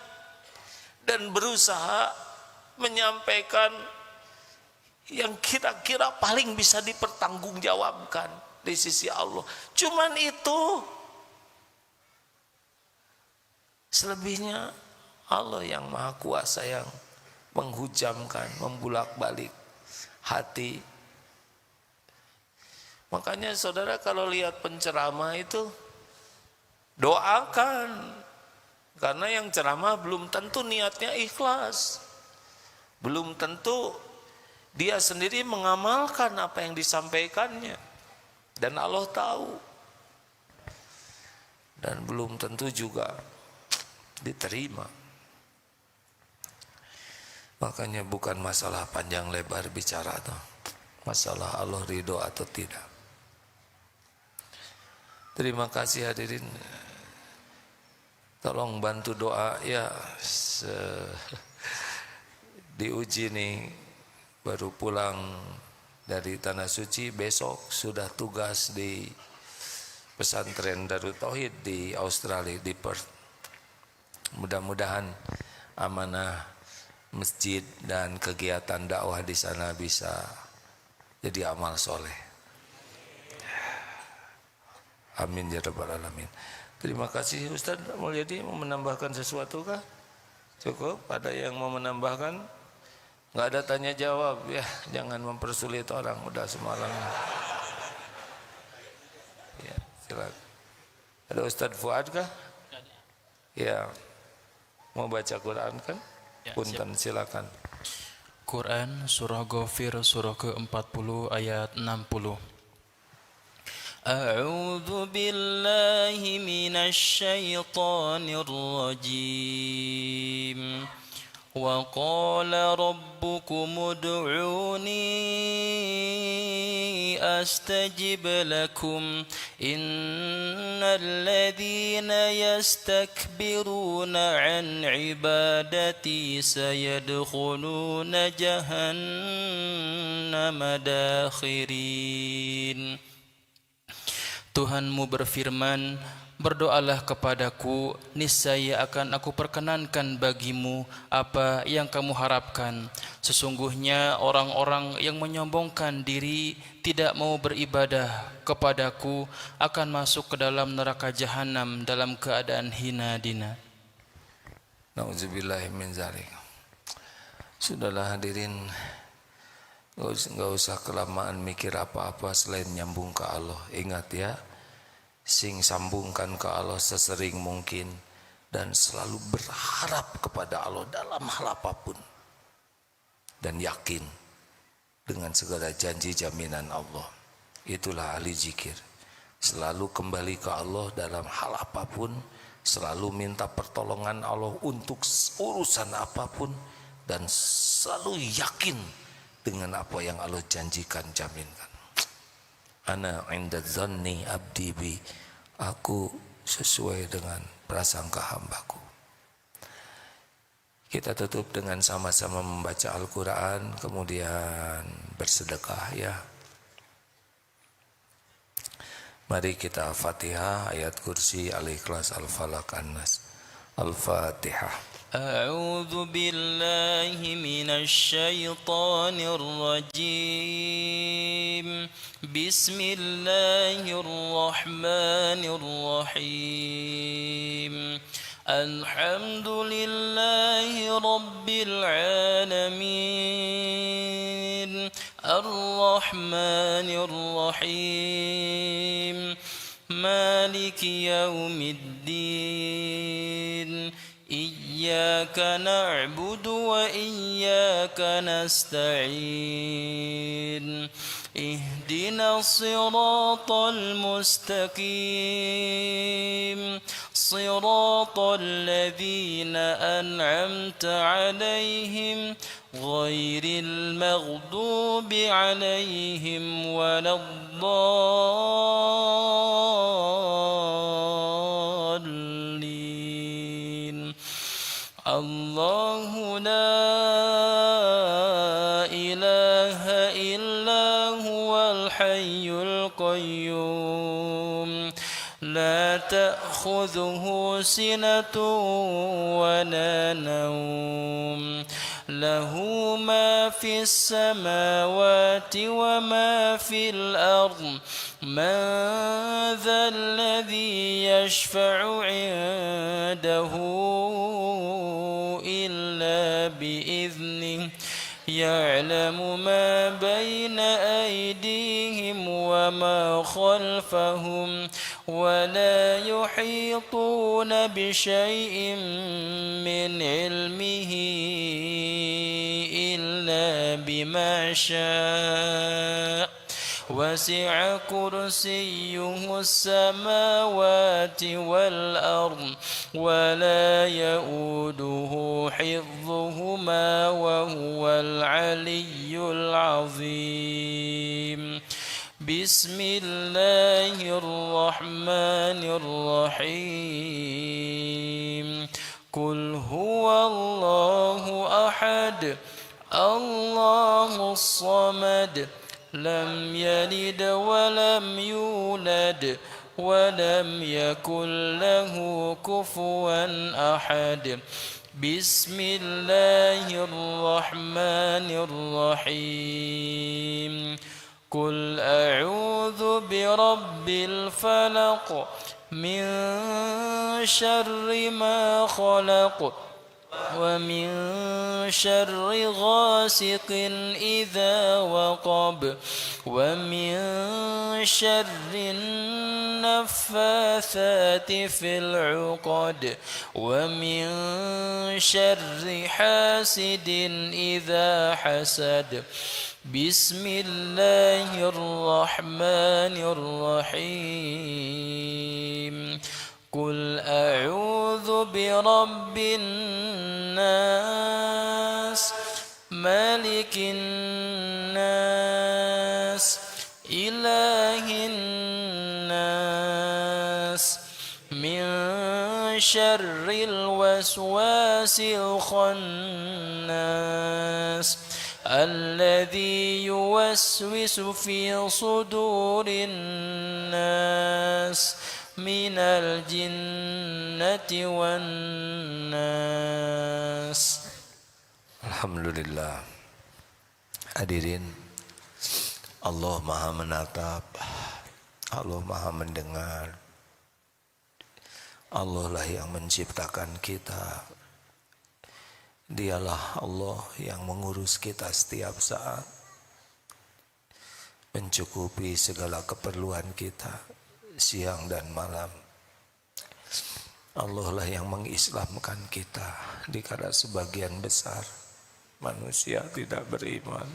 dan berusaha menyampaikan yang kira-kira paling bisa dipertanggungjawabkan di sisi Allah. Cuman itu. Selebihnya Allah yang Maha Kuasa yang menghujamkan, membulak-balik hati. Makanya saudara kalau lihat penceramah itu doakan. Karena yang ceramah belum tentu niatnya ikhlas. Belum tentu dia sendiri mengamalkan apa yang disampaikannya. Dan Allah tahu. Dan belum tentu juga diterima. Makanya bukan masalah panjang lebar bicara tuh. Masalah Allah ridho atau tidak. Terima kasih hadirin. Tolong bantu doa ya. Diuji nih, baru pulang dari Tanah Suci, besok sudah tugas di pesantren Darut Tauhid di Australia, di Perth. Mudah-mudahan amanah masjid dan kegiatan dakwah di sana bisa jadi amal soleh. Amin ya rabbal alamin. Terima kasih Ustaz Mulyadi. Mau menambahkan sesuatu kah? Cukup? Ada yang mau menambahkan? Nggak ada tanya jawab ya, jangan mempersulit orang, udah semalam. Ya, silakan. Ada Ustaz Fuad kah? Ya. Mau baca Quran kan? Ya, punten silakan. Quran surah Ghafir surah ke-40 ayat 60. A'udzu billahi minasy syaithanir rajim. Wa qala rabbukum ud'uni astajib lakum innal ladzina yastakbiruna an ibadati sayadkhuluna jahannama dakhirin. Tuhanmu berfirman, berdoalah kepadaku, niscaya akan aku perkenankan bagimu apa yang kamu harapkan. Sesungguhnya orang-orang yang menyombongkan diri tidak mau beribadah kepadaku akan masuk ke dalam neraka jahanam dalam keadaan hina dina. Nauzubillahi min dzalik. Sudahlah hadirin, gak usah kelamaan mikir apa-apa selain nyambung ke Allah. Ingat ya, sing sambungkan ke Allah sesering mungkin dan selalu berharap kepada Allah dalam hal apapun, dan yakin dengan segala janji jaminan Allah. Itulah ahli zikir, selalu kembali ke Allah dalam hal apapun, selalu minta pertolongan Allah untuk urusan apapun, dan selalu yakin dengan apa yang Allah janjikan, jaminkan. Ana inda dzanni abdi bi, aku sesuai dengan prasangka hambaku. Kita tutup dengan sama-sama membaca Al-Quran, kemudian bersedekah ya. Mari kita Fatihah, ayat kursi, Al-Ikhlas, Al-Falaq, An-Nas. Al-Fatihah. أعوذ بالله من الشيطان الرجيم بسم الله الرحمن الرحيم الحمد لله رب العالمين الرحمن الرحيم مالك يوم الدين إياك نعبد وإياك نستعين اهدنا الصراط المستقيم صراط الذين أنعمت عليهم غير المغضوب عليهم ولا الضالين الله لا إله إلا هو الحي القيوم لا تأخذه سنة ولا نوم له ما في السماوات وما في الأرض من ذا الذي يشفع عنده إلا بإذنه يعلم ما بين أيديهم وما خلفهم ولا يحيطون بشيء من علمه إلا بما شاء وسع كرسيه السماوات والأرض ولا يؤوده حفظهما وهو العلي العظيم بسم الله الرحمن الرحيم قل هو الله أحد الله الصمد لم يلد ولم يولد ولم يكن له كفوا أحد بسم الله الرحمن الرحيم قل أعوذ برب الفلق من شر ما خلق ومن شر غاسق إذا وقب ومن شر النفاثات في العقد ومن شر حاسد إذا حسد بسم الله الرحمن الرحيم قل أعوذ برب الناس مالك الناس إله الناس من شر الوسواس الخناس الذي يوسوس في صدور الناس من الجنة والناس. Alhamdulillah. Hadirin, Allah Maha menatap, Allah Maha mendengar. Allah lah yang menciptakan kita. Dialah Allah yang mengurus kita setiap saat, mencukupi segala keperluan kita siang dan malam. Allah lah yang mengislamkan kita dikala sebagian besar manusia tidak beriman.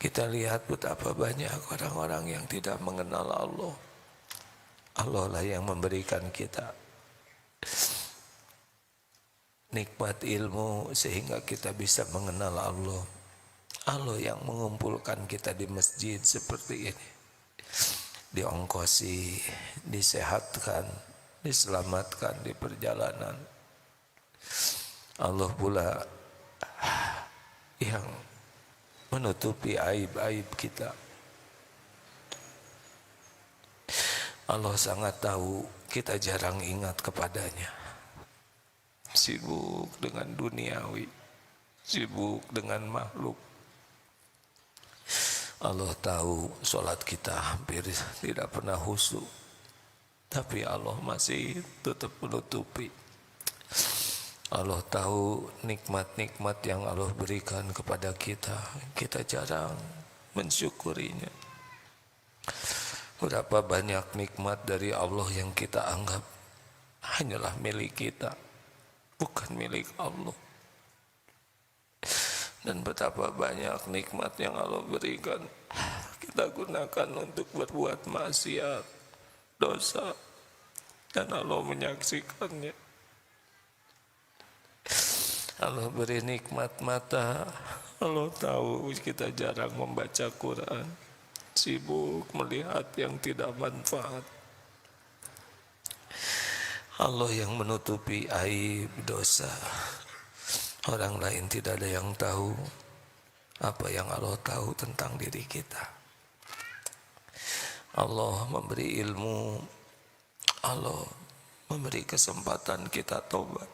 Kita lihat betapa banyak orang-orang yang tidak mengenal Allah. Allah lah yang memberikan kita nikmat ilmu sehingga kita bisa mengenal Allah. Allah yang mengumpulkan kita di masjid seperti ini, diongkosi, disehatkan, diselamatkan di perjalanan. Allah pula yang menutupi aib-aib kita. Allah sangat tahu kita jarang ingat kepadanya. Sibuk dengan duniawi, sibuk dengan makhluk. Allah tahu sholat kita hampir tidak pernah khusyuk, tapi Allah masih tetap menutupi. Allah tahu nikmat-nikmat yang Allah berikan kepada kita, kita jarang mensyukurinya. Berapa banyak nikmat dari Allah yang kita anggap hanyalah milik kita, bukan milik Allah. Dan betapa banyak nikmat yang Allah berikan kita gunakan untuk berbuat maksiat, dosa, dan Allah menyaksikannya. Allah beri nikmat mata, Allah tahu kita jarang membaca Quran, sibuk melihat yang tidak manfaat. Allah yang menutupi aib dosa. Orang lain tidak ada yang tahu apa yang Allah tahu tentang diri kita. Allah memberi ilmu, Allah memberi kesempatan kita tobat.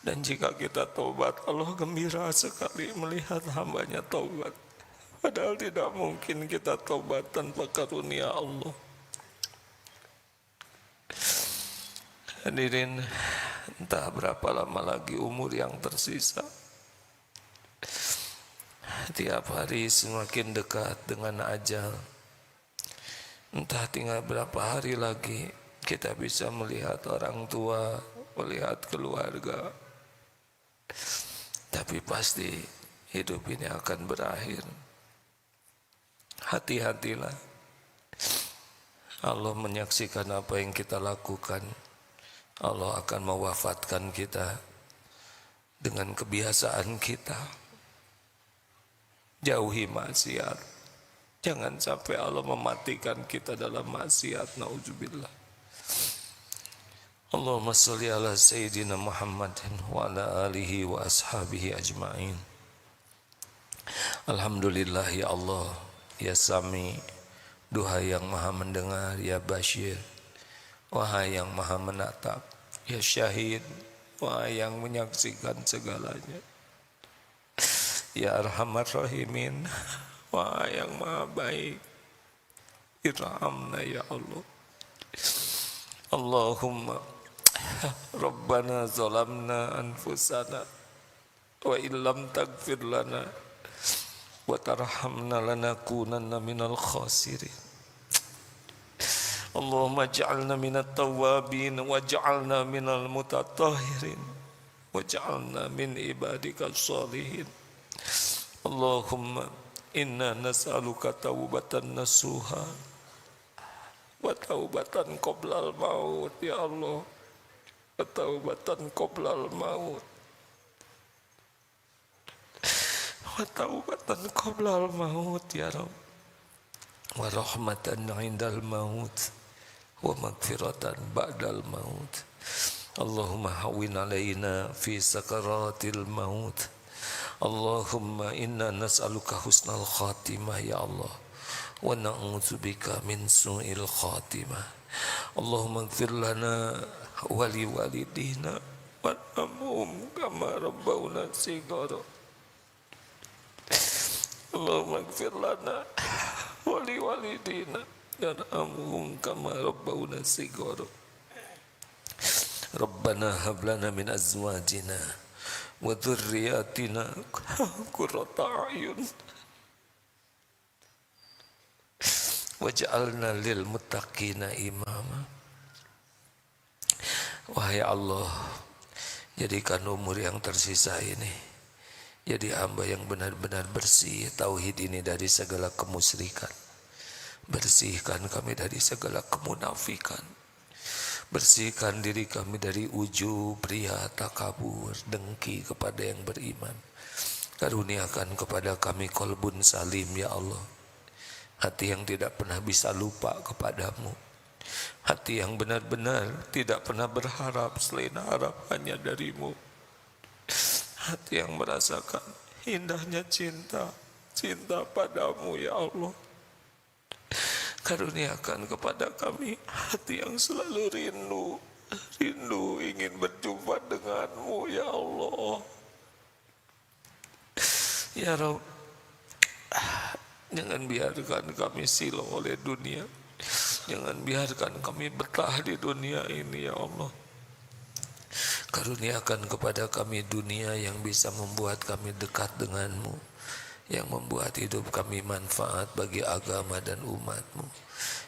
Dan jika kita tobat, Allah gembira sekali melihat hambanya tobat. Padahal tidak mungkin kita tobat tanpa karunia Allah. Hadirin, entah berapa lama lagi umur yang tersisa. Tiap hari semakin dekat dengan ajal. Entah tinggal berapa hari lagi kita bisa melihat orang tua, melihat keluarga. Tapi pasti hidup ini akan berakhir. Hati-hatilah. Allah menyaksikan apa yang kita lakukan. Allah akan mewafatkan kita dengan kebiasaan kita. Jauhi maksiat. Jangan sampai Allah mematikan kita dalam maksiat. Nauzubillah. Allahumma salli ala Sayyidina Muhammadin wa ala alihi wa ashabihi ajma'in. Alhamdulillah ya Allah, ya Sami, duhai yang maha mendengar, ya Bashir, wahai yang maha menatap, ya Syahid, wahai yang menyaksikan segalanya, ya Arhamar Rahimin, wahai yang maha baik, irhamna ya Allah. Allahumma Rabbana zalamna anfusana wa illam taghfir lana wa tarhamna lanakunanna minal khasirin. Allahumma ja'alna minat tawwabin waj'alna minal mutatahhirin waj'alna min ibadika sholihin. Allahumma inna nas'aluka taubatan nasuha wa taubatan qoblal maut ya Allah, wa taubatan qoblal maut, wa taubatan qoblal maut ya Rabb, wa rahmatan indal maut, wa magfiratan ba'dal maut, Allahumma hawwin alaina fi sakaratil maut. Allahumma inna nas'aluka husnal khatimah ya Allah, wa na'udzubika min su'il khatimah. Allahumma ighfir lana wa li walidina warhamhum kama rabbawna shighara. Allahumma ighfir lana wa li walidina warhamhum kama rabbawna shighara. Rabbana hab lana min azwajina wa dhurriyyatina qurrata a'yun waj'alna lil muttaqina imama. Wahai Allah, jadikan umur yang tersisa ini jadi hamba yang benar-benar bersih tauhid ini dari segala kemusyrikan. Bersihkan kami dari segala kemunafikan. Bersihkan diri kami dari ujub, riya, takabur, dengki kepada yang beriman. Karuniakan kepada kami qalbun salim ya Allah, hati yang tidak pernah bisa lupa kepadamu, hati yang benar-benar tidak pernah berharap selain harapannya darimu, hati yang merasakan indahnya cinta padamu ya Allah. Karuniakan kepada kami hati yang selalu rindu ingin berjumpa denganmu ya Allah. Ya Rabb, jangan biarkan kami silau oleh dunia. Jangan biarkan kami betah di dunia ini ya Allah. Karuniakan kepada kami dunia yang bisa membuat kami dekat denganmu, yang membuat hidup kami manfaat bagi agama dan umatmu.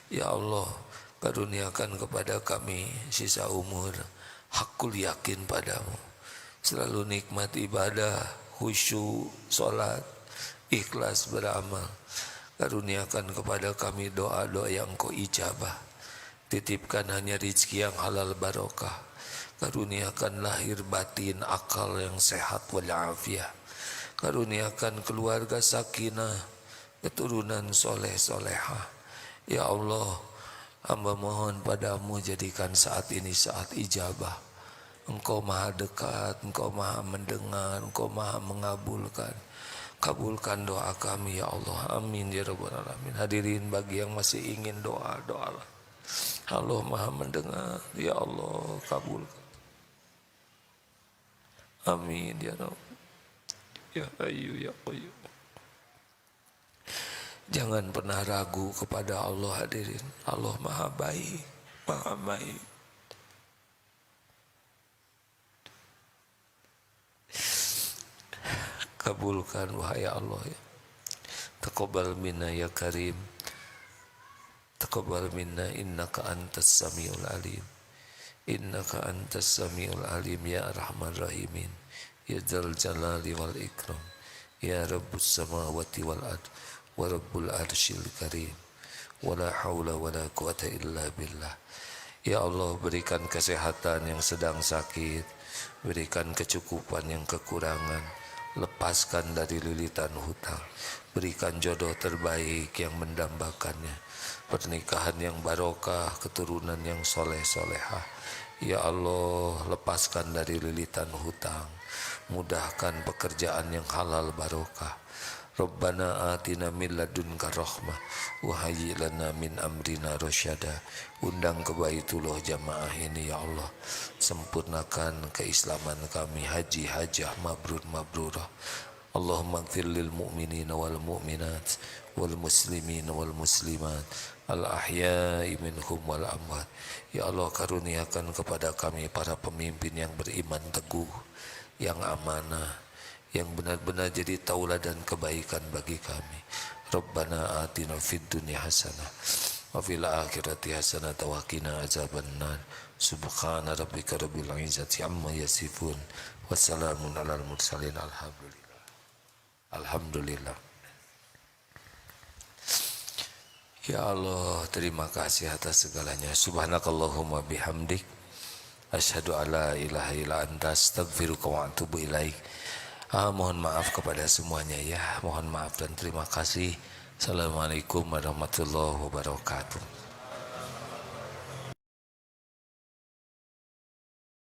Ya Allah, karuniakan kepada kami sisa umur hakul yakin padamu, selalu nikmat ibadah, khusyuk, sholat, ikhlas beramal. Karuniakan kepada kami doa-doa yang Engkau ijabah. Titipkan hanya rezeki yang halal barokah. Karuniakan lahir batin akal yang sehat walafiat. Karuniakan keluarga sakinah, keturunan soleh solehah. Ya Allah, hamba mohon padamu jadikan saat ini saat ijabah. Engkau maha dekat, Engkau maha mendengar, Engkau maha mengabulkan. Kabulkan doa kami ya Allah, amin ya rabbal alamin. Hadirin bagi yang masih ingin doa, doalah. Allah maha mendengar, ya Allah kabulkan. Amin ya Rabb. Ya Hayyu ya Qayyum. Jangan pernah ragu kepada Allah hadirin. Allah maha baik, maha baik. Kabulkan wahai Allah ya. Taqabbal minna ya Karim. Taqabbal minna innaka antas samiul alim. Innaka antas samiul alim ya arhamar rahimin. Ya dzal jalali wal ikram. Ya rabbus samawati wal ard wa rabbul arsyil karim. Wala haula wala quwata illa billah. Ya Allah, berikan kesehatan yang sedang sakit, berikan kecukupan yang kekurangan, lepaskan dari lilitan hutang, berikan jodoh terbaik yang mendambakannya, pernikahan yang barokah, keturunan yang soleh solehah. Ya Allah, lepaskan dari lilitan hutang, mudahkan pekerjaan yang halal barokah. Rabbana atina min ladunka rahmah wa hayyi lana min amrina rasyada. Undang ke Baitullah jamaah ini ya Allah, sempurnakan keislaman kami, haji hajah mabrur mabrurah. Allahumma ighfir lil mu'minina wal mu'minat wal muslimina wal muslimat al ahya'i minhum wal amwat. Ya Allah, karuniakan kepada kami para pemimpin yang beriman teguh, yang amanah, yang benar-benar jadi tauladan kebaikan bagi kami. Rabbana atina fid dunya hasanah wa fil akhirati hasanah wa qina azabannar. Subhana rabbika rabbil izzati amma yasifun wa salamun alal mursalin. Alhamdulillah. Alhamdulillah. Ya Allah, terima kasih atas segalanya. Subhanakallahumma bihamdik asyhadu alla ilaha illa anta astaghfiruka wa atubu ilaik. Mohon maaf kepada semuanya ya. Mohon maaf dan terima kasih. Assalamualaikum warahmatullahi wabarakatuh.